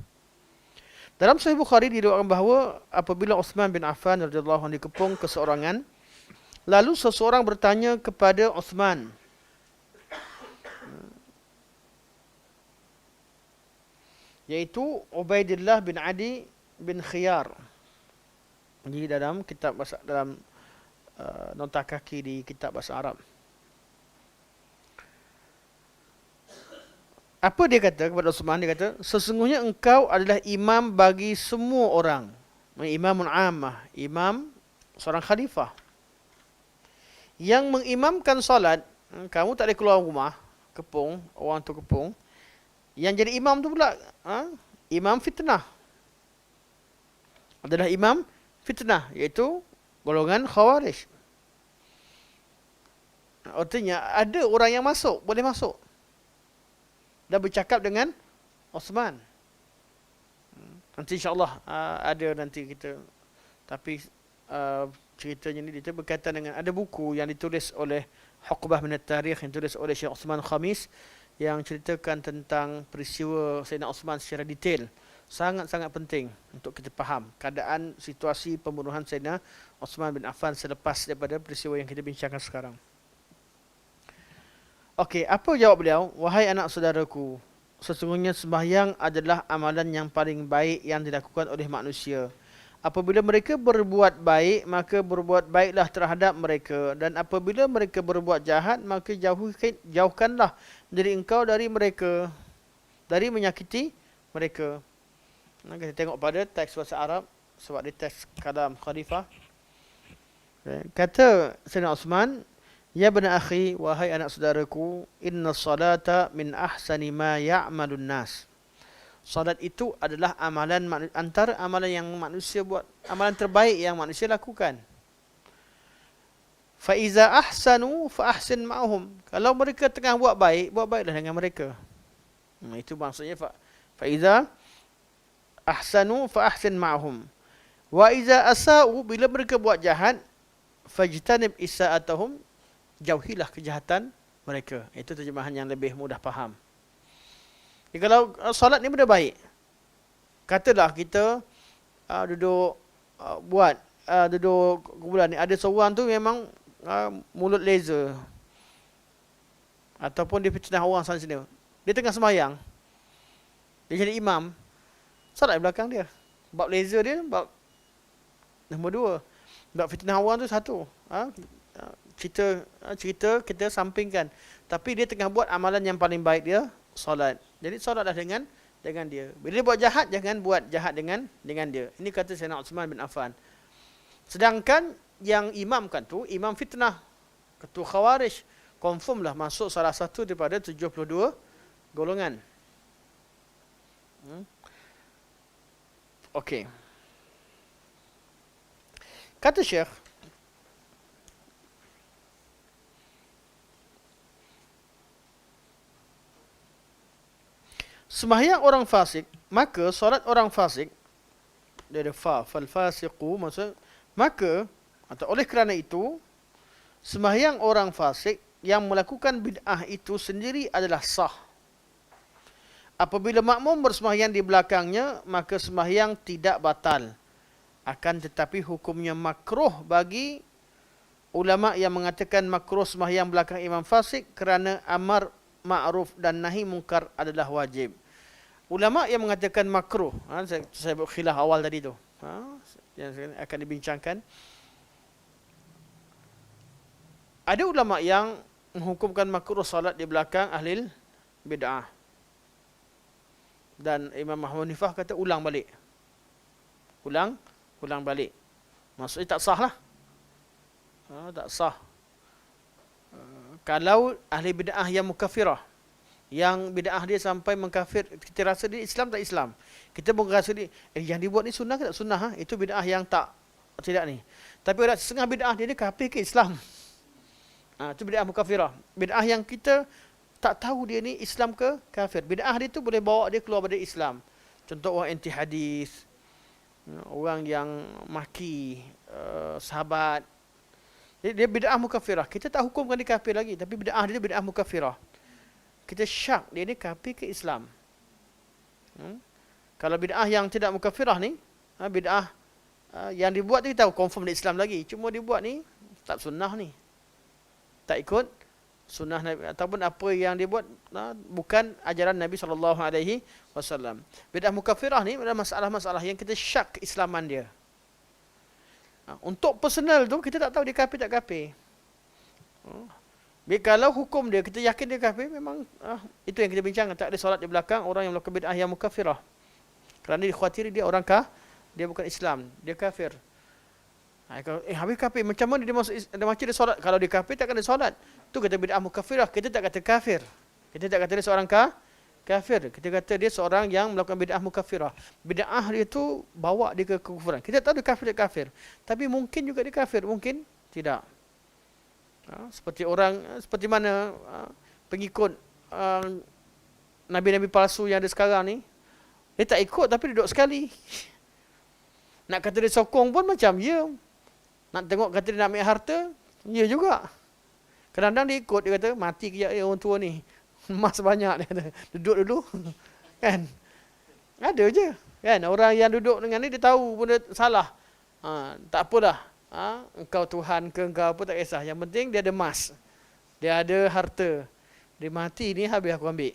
Dalam Sahih Bukhari diriwayatkan bahawa apabila Uthman bin Affan radhiyallahu anhu dikepung keseorangan, lalu seseorang bertanya kepada Uthman, yaitu Ubaidillah bin Adi bin Khiyar. Jadi dalam kitab bahasa, dalam nota kaki di kitab bahasa Arab. Apa dia kata kepada Uthman? Dia kata, sesungguhnya engkau adalah imam bagi semua orang. Imamun ammah, imam seorang khalifah. Yang mengimamkan solat, kamu tak boleh keluar rumah, kepung, orang tu kepung. Yang jadi imam tu pula, imam fitnah. Adalah imam fitnah, iaitu golongan Khawarij. Artinya, ada orang yang masuk, boleh masuk. Dan bercakap dengan Uthman. Nanti insyaAllah ada nanti kita. Tapi ceritanya ni dia berkaitan dengan, ada buku yang ditulis oleh Huqbah min at-Tarikh, yang ditulis oleh Syekh Uthman Khamis, yang ceritakan tentang peristiwa Sayyidina Uthman secara detail. Sangat-sangat penting untuk kita faham keadaan situasi pembunuhan Sayyidina Uthman bin Affan selepas daripada peristiwa yang kita bincangkan sekarang. Okey, apa jawab beliau? Wahai anak saudaraku, sesungguhnya sembahyang adalah amalan yang paling baik yang dilakukan oleh manusia. Apabila mereka berbuat baik, maka berbuat baiklah terhadap mereka. Dan apabila mereka berbuat jahat, maka jauhkanlah diri engkau dari mereka, dari menyakiti mereka. Kita tengok pada teks bahasa Arab, sebab dia teks kalam khalifah. Kata Sayyidina Uthman, ya bani akhi, wahai anak saudaraku, inna salata min ahsani ma ya'malun nas. Salat itu adalah amalan, antara amalan yang manusia buat, amalan terbaik yang manusia lakukan. Fa iza ahsanu fa ahsin ma'hum. Kalau mereka tengah buat baik, buat baiklah dengan mereka. Itu maksudnya fa iza ahsanu fa ahsin ma'hum. Wa iza asa'u, bila mereka buat jahat, fajtanib isa'atahum, jauhilah kejahatan mereka. Itu terjemahan yang lebih mudah faham. Jadi kalau solat ni benda baik, katalah kita duduk duduk kumpulan ni, ada seorang tu memang mulut laser, ataupun dia fitnah orang sana sini, dia tengah sembahyang, dia jadi imam, solat di belakang dia. Bab laser dia, bab nombor 2. Bab fitnah orang tu satu. Cerita kita sampingkan. Tapi dia tengah buat amalan yang paling baik dia, solat. Jadi solatlah dengan dia. Bila dia buat jahat, jangan buat jahat dengan dia. Ini kata Sayyidina Uthman bin Affan. Sedangkan yang imamkan tu, imam fitnah, ketua Khawarij, confirmlah masuk salah satu daripada 72 golongan. Okey. Kata Syekh, sembahyang orang fasik, maka solat orang fasik, dari fal fasiqu, maksud maka, atau oleh kerana itu, sembahyang orang fasik yang melakukan bid'ah itu sendiri adalah sah. Apabila makmum bersembahyang di belakangnya, maka sembahyang tidak batal. Akan tetapi hukumnya makruh bagi ulama yang mengatakan makruh sembahyang belakang imam fasik kerana amar ma'ruf dan nahi mungkar adalah wajib. Ulama yang mengatakan makruh, saya buat khilaf awal tadi tu, yang akan dibincangkan. Ada ulama yang menghukumkan makruh salat di belakang ahli bid'ah. Dan Imam Ahmad Hanifah kata ulang balik. Ulang balik. Maksudnya tak sah lah. Tak sah. Kalau ahli bid'ah yang mukafirah, yang bid'ah dia sampai mengkafir, kita rasa dia Islam tak Islam. Kita pun rasa dia, yang dibuat ni sunnah ke tak sunnah? Itu bid'ah yang tidak ni. Tapi ada setengah bid'ah dia kafir ke Islam. Itu bid'ah mukafirah. Bid'ah yang kita tak tahu dia ni Islam ke kafir. Bid'ah dia tu boleh bawa dia keluar dari Islam. Contoh orang anti hadis, orang yang maki sahabat. Dia bid'ah mukafirah. Kita tak hukumkan dia kafir lagi, tapi bid'ah dia bid'ah mukafirah. Kita syak dia ni kafir ke Islam. Kalau bid'ah yang tidak mukafirah ni, bid'ah yang dibuat tu kita tahu confirm di Islam lagi. Cuma dibuat ni tak sunnah ni. Tak ikut sunnah Nabi ataupun apa yang dia buat bukan ajaran Nabi SAW. Bid'ah mukafirah ni adalah masalah-masalah yang kita syak keislaman dia. Untuk personal tu kita tak tahu dia kafir tak kafir. Kalau hukum dia kita yakin dia kafir, memang itu yang kita bincang, tak ada solat di belakang orang yang melakukan bid'ah yang mukafirah. Kerana dikhawatiri dia orang dia bukan Islam, dia kafir. Habis kafir, macam mana dia masuk dia macam dia solat? Kalau dia kafir takkan dia solat. Tu kata bid'ah mukafirah, kita tak kata kafir. Kita tak kata dia seorang kafir. Kita kata dia seorang yang melakukan bid'ah mukafirah. Bid'ah dia tu bawa dia ke kekufuran. Kita tak tahu dia kafir tak kafir. Tapi mungkin juga dia kafir, mungkin tidak. Seperti mana pengikut nabi-nabi palsu yang ada sekarang ni, dia tak ikut tapi duduk sekali. Nak kata dia sokong pun macam ya. Nak tengok kata dia nak ambil harta, ya juga. Kadang-kadang dia ikut, dia kata mati kejap orang tua ni. Emas banyak, dia kata duduk dulu. Kan? Ada je. Kan? Orang yang duduk dengan ni dia tahu pun dia salah. Tak apalah. Engkau Tuhan ke engkau apa tak kisah. Yang penting dia ada emas. Dia ada harta. Dia mati ni habis aku ambil.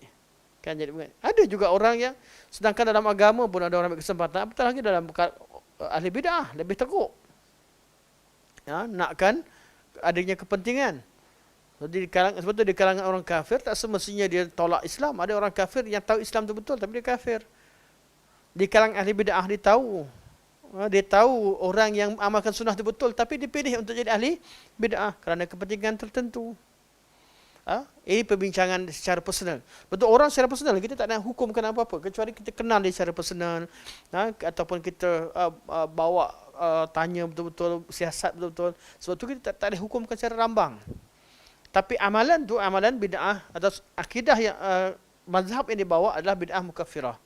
Kan jadi ada juga orang yang sedangkan dalam agama pun ada orang ambil kesempatan, apatah lagi dalam ahli bid'ah lebih teruk. Nakkan adanya kepentingan. Jadi sebab tu di kalangan orang kafir tak semestinya dia tolak Islam. Ada orang kafir yang tahu Islam tu betul tapi dia kafir. Di kalangan ahli bid'ah dia tahu orang yang amalkan sunnah itu betul tapi dipilih untuk jadi ahli bid'ah kerana kepentingan tertentu. Ini perbincangan secara personal. Betul, orang secara personal kita tak nak hukumkan apa-apa kecuali kita kenal dia secara personal, ataupun kita bawa tanya betul-betul, siasat betul-betul. Sebab tu kita tak boleh hukumkan secara rambang. Tapi amalan tu amalan bid'ah atau akidah yang mazhab yang dibawa adalah bid'ah mukafirah.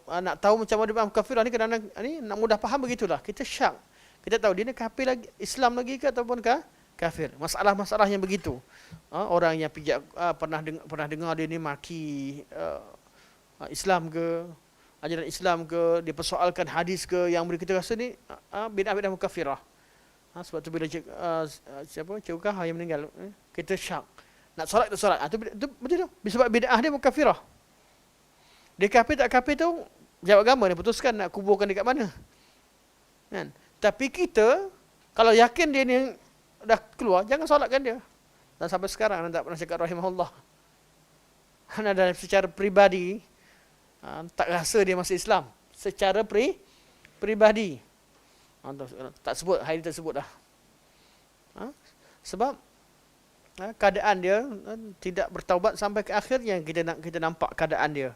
Nak tahu macam mana bid'ah mukafirah ni kadang-kadang ni nak mudah faham begitulah. Kita syak. Kita tahu dia ni kafir lagi, Islam lagi ke ataupun kafir. Masalah-masalah yang begitu. Orang yang pernah dengar dia ni maki Islam ke, ajaran Islam ke, dia persoalkan hadis ke, yang kita rasa ni bid'ah mukafirah. Sebab tu bila Cikgu Kah yang meninggal, kita syak. Nak solat tak solat. Itu betul tu. Sebab bid'ah dia mukafirah. Dia kafir tak kafir tu jawab agama dia putuskan nak kuburkan dekat mana. Kan? Tapi kita kalau yakin dia ni dah keluar, jangan solatkan dia. Dan sampai sekarang anda tak pernah cakap rahimahullah. Anda secara peribadi tak rasa dia masuk Islam. Secara peribadi. Tak sebut, hari tak sebut dah. Sebab keadaan dia tidak bertaubat sampai ke akhirnya kita nampak keadaan dia.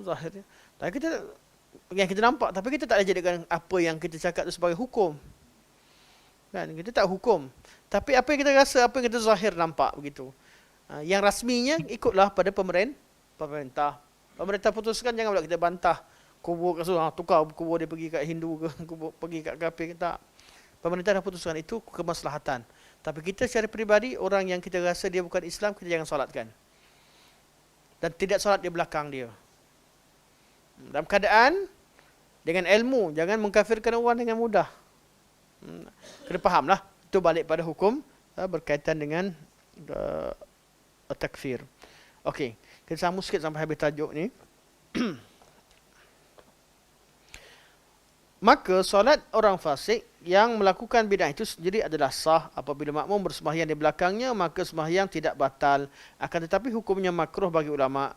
Zahirnya. Tapi kita nampak, tapi kita tak jadikan apa yang kita cakap tu sebagai hukum. Kan? Kita tak hukum. Tapi apa yang kita rasa, apa yang kita zahir nampak begitu. Yang rasminya ikutlah pada pemerintah. Pemerintah putuskan, jangan pula kita bantah. Kubur tukar kubur dia pergi kat Hindu ke, kubur pergi kat kafir, tak. Pemerintah dah putuskan itu kemaslahatan. Tapi kita secara peribadi, orang yang kita rasa dia bukan Islam, kita jangan solatkan. Dan tidak solat di belakang dia. Dalam keadaan dengan ilmu, jangan mengkafirkan orang dengan mudah. Kena fahamlah. Itu balik pada hukum berkaitan dengan takfir. Okey, kita sambung sikit sampai habis tajuk ni. Maka solat orang fasik yang melakukan bid'ah itu sendiri adalah sah apabila makmum bersembahyang di belakangnya, maka sembahyang tidak batal. Akan tetapi hukumnya makruh bagi ulama.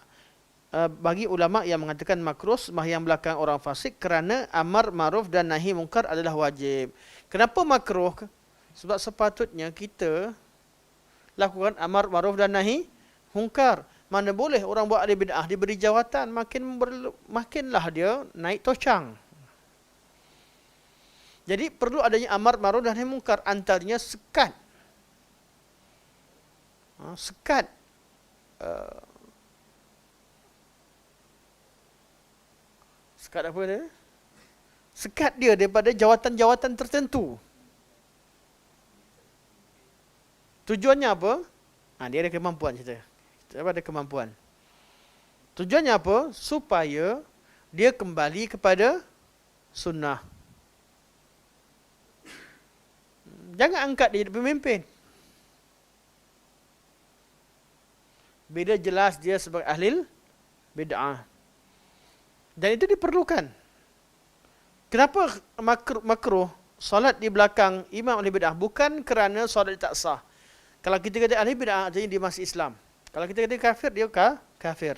Bagi ulama yang mengatakan makruh sembahyang belakang orang fasik kerana amar ma'ruf dan nahi mungkar adalah wajib. Kenapa makruh? Sebab sepatutnya kita lakukan amar ma'ruf dan nahi mungkar. Mana boleh orang buat ahli bid'ah diberi jawatan, makinlah dia naik tocang. Jadi perlu adanya amar ma'ruf dan nahi mungkar, antaranya sekat. Sekat sekat apa dia? Sekat dia daripada jawatan-jawatan tertentu. Tujuannya apa? Dia ada kemampuan cerita. Dia ada kemampuan. Tujuannya apa? Supaya dia kembali kepada sunnah. Jangan angkat dia jadi pemimpin. Bila jelas dia sebagai ahli bid'ah. Dan itu diperlukan. Kenapa makruh solat di belakang imam ahli bid'ah? Bukan kerana solat tak sah. Kalau kita kata ahli bid'ah, artinya dia masih Islam. Kalau kita kata kafir, dia kafir.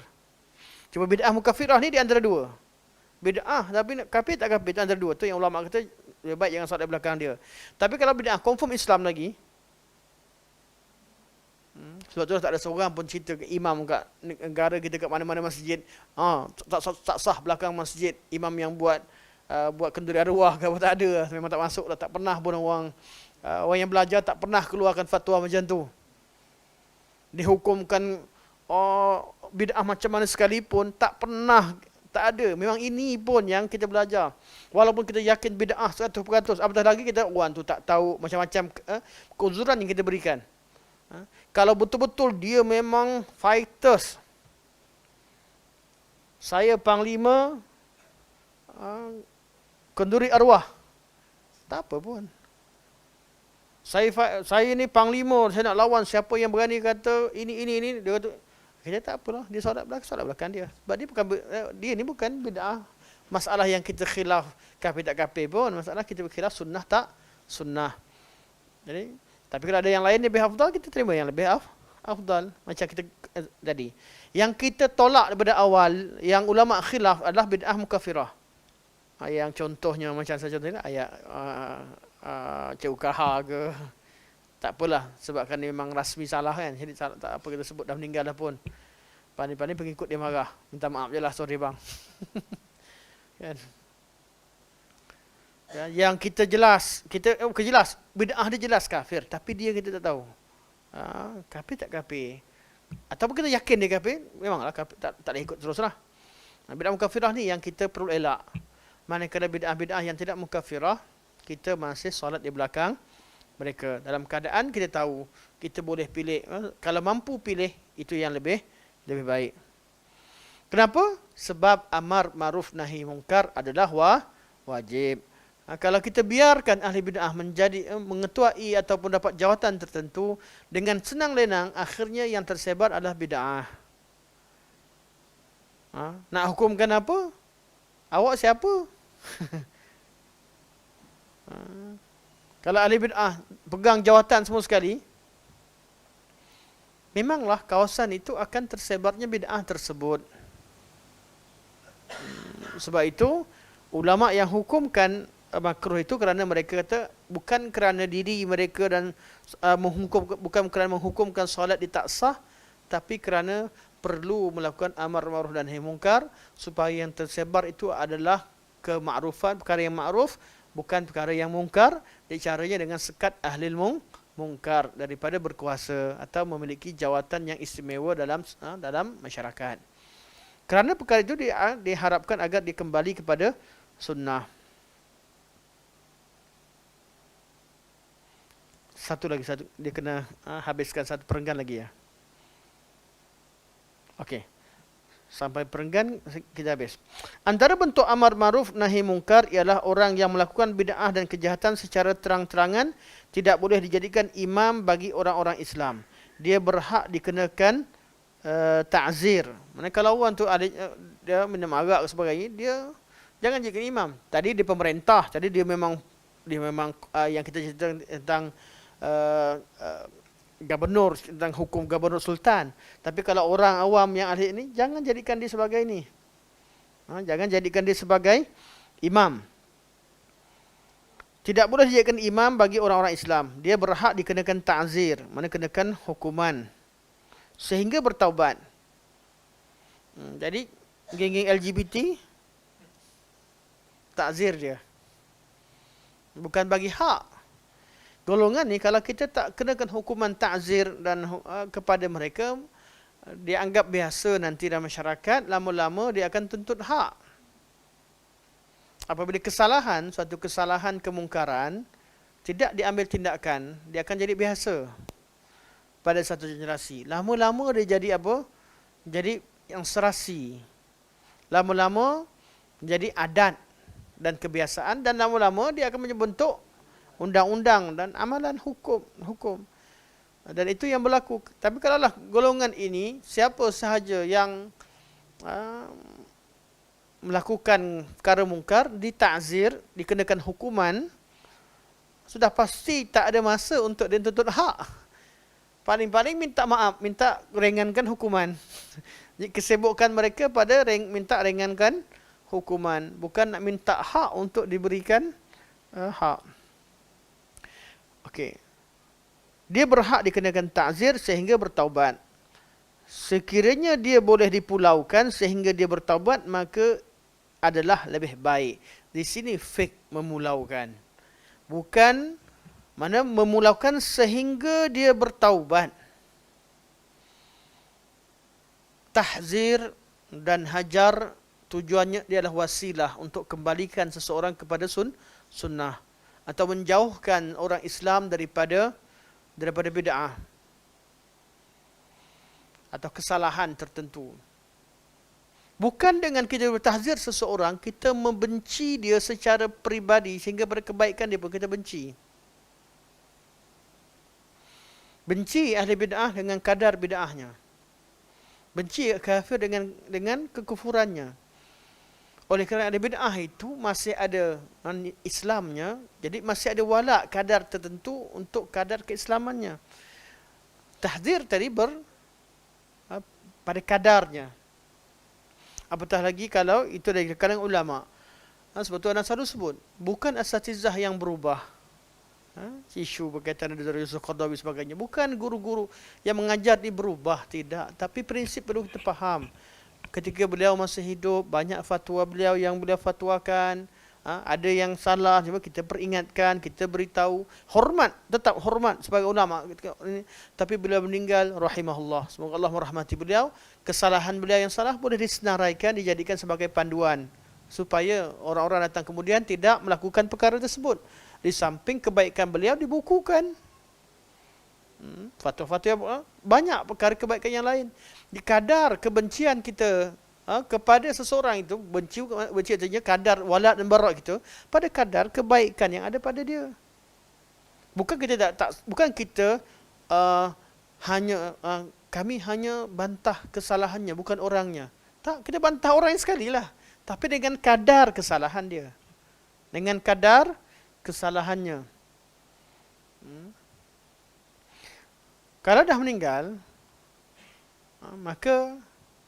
Cuma bid'ah mukafirah ni di antara dua. Bid'ah tapi kafir tak kafir, itu antara dua. Tu yang ulama kata lebih baik jangan solat di belakang dia. Tapi kalau bid'ah confirm Islam lagi, sebab tu tak ada seorang pun cerita ke imam kat negara kita kat mana-mana masjid, tak sah belakang masjid imam yang buat kenduri arwah ke apa, tak ada. Memang tak masuk lah, tak pernah pun orang yang belajar tak pernah keluarkan fatwa macam tu. Dihukumkan bid'ah macam mana sekalipun, tak pernah, tak ada. Memang ini pun yang kita belajar. Walaupun kita yakin bid'ah 100%, apatah lagi kita orang tu tak tahu macam-macam keuzuran yang kita berikan. Kalau betul-betul dia memang fighters, saya panglima kenduri arwah, tak apa pun. Saya ni panglima, saya nak lawan siapa yang berani kata ini. Dia kata, kita tak apalah, dia solat belakang dia. Sebab dia ni bukan bid'ah. Masalah yang kita khilaf kafir tak kafir pun, masalah kita berkhilaf sunnah tak sunnah. Jadi, tapi kalau ada yang lain lebih afdal, kita terima yang lebih afdal. Macam kita tadi. Yang kita tolak daripada awal, yang ulama khilaf adalah bid'ah mukafirah. Yang contohnya macam saya contohnya ayat CUKH ke. Tak apalah, sebabkan dia memang rasmi salah kan. Jadi tak apa kita sebut, dah meninggal dah pun. Pandai-pandai pengikut dia marah. Minta maaf je lah, sorry bang. Kan? Ya, yang kita jelas, bukan jelas, bid'ah dia jelas kafir, tapi dia kita tak tahu. Kafir tak kafir. Ataupun kita yakin dia kafir, memanglah kafir, tak boleh ikut teruslah. Bid'ah mukafirah ni yang kita perlu elak. Manakala bid'ah-bid'ah yang tidak mukafirah, kita masih solat di belakang mereka. Dalam keadaan kita tahu, kita boleh pilih. Kalau mampu pilih, itu yang lebih baik. Kenapa? Sebab amar ma'ruf nahi mungkar adalah wajib. Kalau kita biarkan ahli bid'ah mengetuai ataupun dapat jawatan tertentu, dengan senang lenang, akhirnya yang tersebar adalah bid'ah. Nak hukumkan apa? Awak siapa? Kalau ahli bid'ah pegang jawatan semua sekali, memanglah kawasan itu akan tersebarnya bid'ah tersebut. Sebab itu, ulama yang hukumkan makruh itu kerana mereka kata bukan kerana diri mereka dan bukan kerana menghukumkan solat di tak sah, tapi kerana perlu melakukan amar ma'ruf dan nahi mungkar supaya yang tersebar itu adalah kemakrufan, perkara yang makruf, bukan perkara yang mungkar. Jadi caranya dengan sekat ahli mungkar daripada berkuasa atau memiliki jawatan yang istimewa dalam masyarakat. Kerana perkara itu diharapkan agar dikembali kepada sunnah. Satu lagi, dia kena habiskan satu perenggan lagi ya. Okey. Sampai perenggan kita habis. Antara bentuk amar ma'ruf nahi mungkar ialah orang yang melakukan bid'ah dan kejahatan secara terang-terangan tidak boleh dijadikan imam bagi orang-orang Islam. Dia berhak dikenakan ta'zir. Mana kalau orang tu ada dia minum arak dan sebagainya, dia jangan jadikan imam. Tadi dia pemerintah, jadi dia memang yang kita cerita tentang gubernur, tentang hukum gubernur sultan. Tapi kalau orang awam yang ahli ini, jangan jadikan dia sebagai ini. Jangan jadikan dia sebagai imam. Tidak boleh dijadikan imam bagi orang-orang Islam. Dia berhak dikenakan ta'zir, mana kenakan hukuman sehingga bertaubat. Jadi geng-geng LGBT ta'zir dia. Bukan bagi hak. Golongan ni kalau kita tak kenakan hukuman ta'zir dan kepada mereka, dia anggap biasa nanti dalam masyarakat, lama-lama dia akan tuntut hak. Apabila kesalahan, suatu kesalahan kemungkaran, tidak diambil tindakan, dia akan jadi biasa pada satu generasi. Lama-lama dia jadi apa? Jadi yang serasi. Lama-lama menjadi adat dan kebiasaan, dan lama-lama dia akan membentuk undang-undang dan amalan hukum. Dan itu yang berlaku. Tapi kalaulah golongan ini, siapa sahaja yang melakukan perkara mungkar, ditakzir, dikenakan hukuman, sudah pasti tak ada masa untuk dia tuntut hak. Paling-paling minta maaf, minta ringankan hukuman. Kesibukan mereka pada minta ringankan hukuman, bukan nak minta hak untuk diberikan hak. Okey. Dia berhak dikenakan takzir sehingga bertaubat. Sekiranya dia boleh dipulaukan sehingga dia bertaubat, maka adalah lebih baik. Di sini fik memulaukan. Bukan mana memulaukan sehingga dia bertaubat. Tahzir dan hajar tujuannya dia adalah wasilah untuk kembalikan seseorang kepada sunnah, atau menjauhkan orang Islam daripada bid'ah atau kesalahan tertentu. Bukan dengan kita bertahzir seseorang, kita membenci dia secara peribadi sehingga pada kebaikan dia pun kita benci. Benci ahli bid'ah dengan kadar bid'ahnya. Benci kafir dengan kekufurannya. Oleh kerana ahli bid'ah itu masih ada Islamnya, jadi masih ada walak kadar tertentu untuk kadar keislamannya. Tahzir tadi pada kadarnya. Apatah lagi kalau itu dari kalangan ulama. Sebab tu Anas selalu sebut, bukan asatizah yang berubah. Isu berkaitan dengan Yusuf Qaradawi sebagainya. Bukan guru-guru yang mengajar ni berubah, tidak. Tapi prinsip perlu kita faham. Ketika beliau masih hidup, banyak fatwa beliau yang beliau fatwakan. Ada yang salah, cuma kita peringatkan, kita beritahu. Hormat, tetap hormat sebagai ulama. Tapi beliau meninggal, rahimahullah. Semoga Allah merahmati beliau. Kesalahan beliau yang salah boleh disenaraikan, dijadikan sebagai panduan. Supaya orang-orang datang kemudian tidak melakukan perkara tersebut. Di samping kebaikan beliau dibukukan. Fatwa-fatwa banyak perkara kebaikan yang lain. Di kadar kebencian kita kepada seseorang itu, benci artinya kadar wala dan bara kita, pada kadar kebaikan yang ada pada dia. Bukan kita bukan kita kami hanya bantah kesalahannya, bukan orangnya. Tak, kita bantah orang yang sekali lah, tapi dengan kadar kesalahan dia. Dengan kadar kesalahannya. Kalau dah meninggal, maka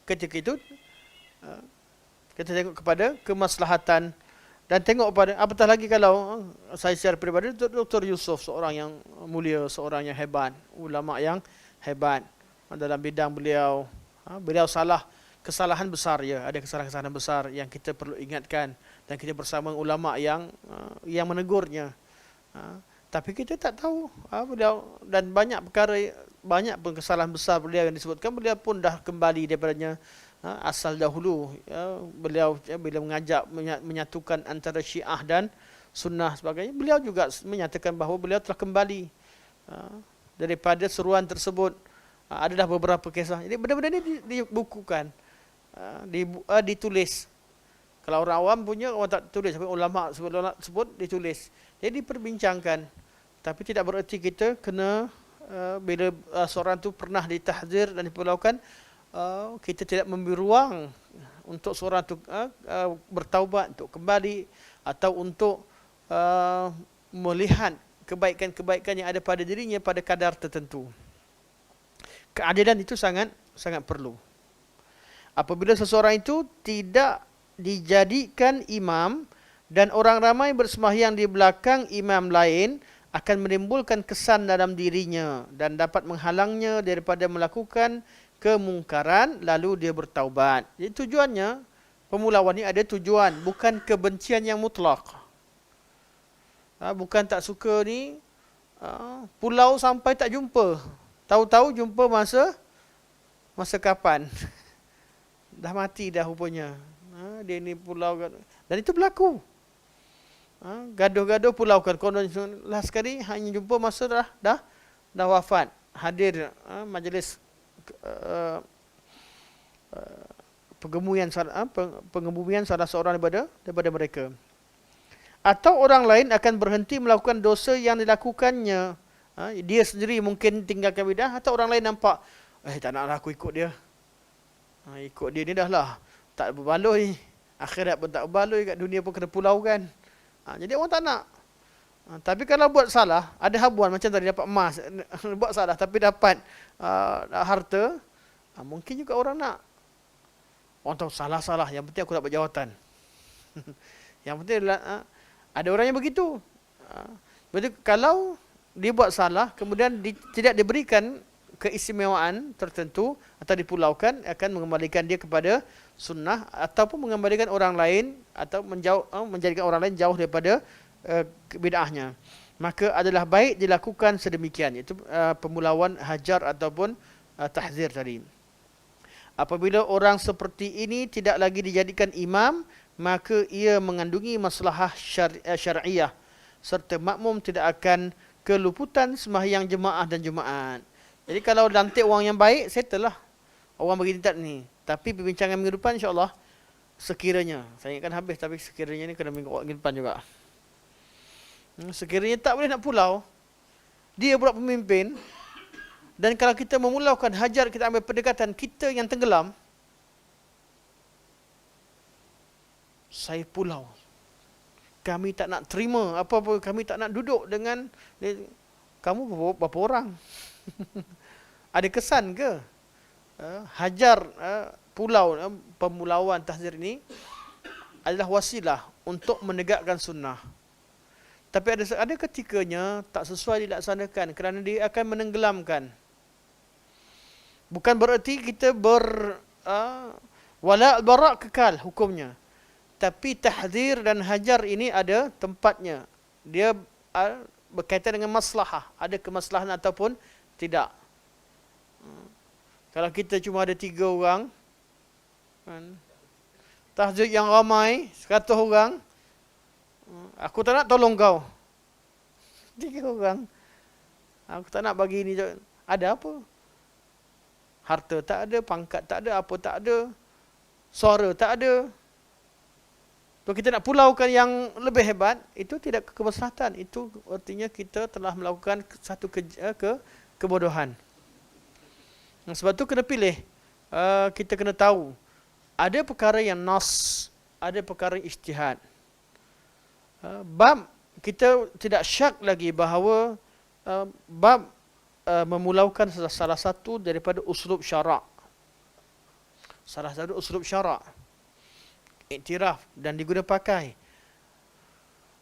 ketika itu kita tengok kepada kemaslahatan dan tengok pada, apatah lagi kalau saya secara peribadi, Dr. Yusof seorang yang mulia, seorang yang hebat, ulama yang hebat dalam bidang beliau. Beliau salah, kesalahan besar ya, ada kesalahan-kesalahan besar yang kita perlu ingatkan dan kita bersama ulama yang menegurnya. Tapi kita tak tahu beliau, dan banyak perkara, banyak kesalahan besar beliau yang disebutkan, beliau pun dah kembali daripadanya. Asal dahulu beliau bila mengajak menyatukan antara Syiah dan Sunnah sebagainya, beliau juga menyatakan bahawa beliau telah kembali daripada seruan tersebut. Adalah beberapa kisah. Jadi benda-benda ini dibukukan, ditulis. Kalau orang awam punya, orang tak tulis, tapi ulama sebut ditulis. Jadi diperbincangkan. Tapi tidak bererti kita kena bila seorang tu pernah ditahzir dan dipulaukan, kita tidak memberi ruang untuk seorang itu bertaubat, untuk kembali, atau untuk melihat kebaikan-kebaikan yang ada pada dirinya pada kadar tertentu. Keadilan itu sangat perlu. Apabila seseorang itu tidak dijadikan imam dan orang ramai bersembahyang di belakang imam lain, akan menimbulkan kesan dalam dirinya dan dapat menghalangnya daripada melakukan kemungkaran, lalu dia bertaubat. Jadi tujuannya, pemulauan ini ada tujuan, bukan kebencian yang mutlak. Bukan tak suka ni, pulau sampai tak jumpa. Tahu-tahu jumpa masa Masa kapan? Dah mati dah rupanya. Dia ni pulau, dan itu berlaku. Gaduh-gaduh pulaukan. Konon last sekali hanya jumpa masa dah wafat. Hadir majlis pengebumian salah seorang daripada mereka. Atau orang lain akan berhenti melakukan dosa yang dilakukannya. Dia sendiri mungkin tinggalkan bidah, atau orang lain nampak, tak naklah aku ikut dia. Ikut dia ni dah lah, tak berbaloi. Akhirat pun tak berbaloi, kat dunia pun kena pulau kan. Jadi orang tak nak. Tapi kalau buat salah, ada habuan macam tadi dapat emas, buat salah tapi dapat harta, mungkin juga orang nak. Orang tahu salah-salah, yang penting aku dapat jawatan. Yang penting ada orang yang begitu. Jadi kalau dia buat salah, kemudian tidak diberikan keistimewaan tertentu atau dipulaukan, akan mengembalikan dia kepada sunnah ataupun mengembalikan orang lain atau menjadikan orang lain jauh daripada bid'ahnya. Maka adalah baik dilakukan sedemikian, iaitu pemulauan hajar ataupun tahzir tadi. Apabila orang seperti ini tidak lagi dijadikan imam, maka ia mengandungi maslahah syariah serta makmum tidak akan keluputan sembahyang jemaah dan Jumaat. Jadi kalau lantik orang yang baik, settle lah. Orang begini tak ni. Tapi perbincangan minggu depan insya-Allah, sekiranya, saya ingatkan habis, tapi sekiranya ni kena minggu depan juga. Sekiranya tak boleh nak pulau, dia pula pemimpin, dan kalau kita memulaukan hajar, kita ambil pendekatan kita yang tenggelam, saya pulau. Kami tak nak terima apa-apa, kami tak nak duduk dengan kamu berapa orang? Ada kesan ke? Hajar pulau, pemulauan tahzir ini adalah wasilah untuk menegakkan sunnah. Tapi ada ketikanya tak sesuai dilaksanakan kerana dia akan menenggelamkan. Bukan bererti kita wala' bara' kekal hukumnya. Tapi tahzir dan hajar ini ada tempatnya. Dia berkaitan dengan maslahah, ada kemaslahan ataupun tidak. Kalau kita cuma ada 3 orang, tahzir yang ramai 100 orang, aku tak nak tolong kau. 3 orang, aku tak nak bagi ni. Ada apa? Harta tak ada, pangkat tak ada, apa tak ada, suara tak ada. Kalau kita nak pulaukan yang lebih hebat, itu tidak kemaslahatan. Itu artinya kita telah melakukan satu kebodohan. Sebab tu kena pilih. Kita kena tahu. Ada perkara yang nas, ada perkara yang ijtihad. Bab, kita tidak syak lagi bahawa bab memulaukan salah satu daripada uslub syarak. Salah satu uslub syarak. Iktiraf dan diguna pakai.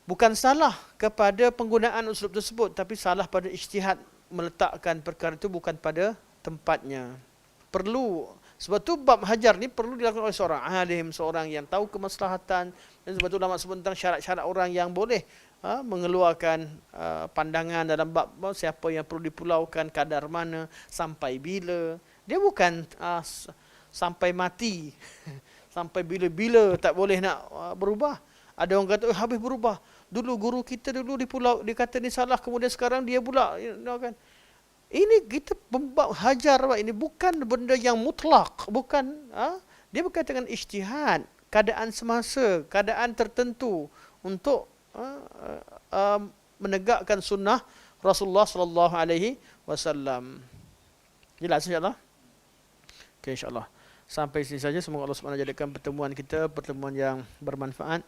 Bukan salah kepada penggunaan uslub tersebut, tapi salah pada ijtihad meletakkan perkara itu bukan pada tempatnya. Perlu, sebab tu bab hajar ni perlu dilakukan oleh seorang alim, seorang yang tahu kemaslahatan. Dan sebab tu ulama sebut tentang syarat-syarat orang yang boleh mengeluarkan pandangan dalam bab siapa yang perlu dipulaukan, kadar mana, sampai bila. Dia bukan sampai mati. Sampai bila-bila tak boleh nak berubah. Ada orang kata, habis berubah. Dulu guru kita dulu di pulau, dia kata ni salah, kemudian sekarang dia pula. Kan? Ini kita bab hajar, ini bukan benda yang mutlak. Bukan, dia berkaitan dengan ijtihad. Keadaan semasa, keadaan tertentu untuk menegakkan sunnah Rasulullah sallallahu alaihi wasallam. Jelas insya-Allah? Okey, insya-Allah. Sampai sini saja. Semoga Allah Subhanahu jadikan pertemuan kita pertemuan yang bermanfaat,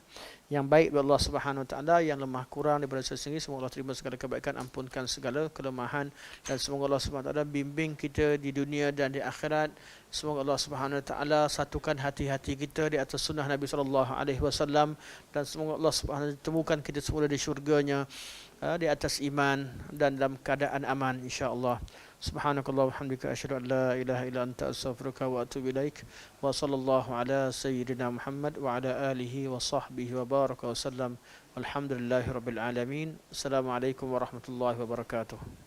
yang baik bagi Allah Subhanahu Wa Taala, yang lemah kurang daripada saya sendiri. Semoga Allah terima segala kebaikan, ampunkan segala kelemahan, dan semoga Allah Subhanahu Wa Taala bimbing kita di dunia dan di akhirat. Semoga Allah Subhanahu Wa Taala satukan hati-hati kita di atas sunnah Nabi sallallahu alaihi wasallam, dan semoga Allah Subhanahu Wa Taala temukan kita semula di syurganya di atas iman dan dalam keadaan aman insya-Allah. Subhanakallah wa bihamdika asyhadu an la ilaha illa anta astaghfiruka wa atubu ilaik. Wa sallallahu ala sayyidina Muhammad wa ala alihi wa sahbihi wa baraka wa sallam. Walhamdulillahirabbil alamin. Assalamualaikum warahmatullahi wabarakatuh.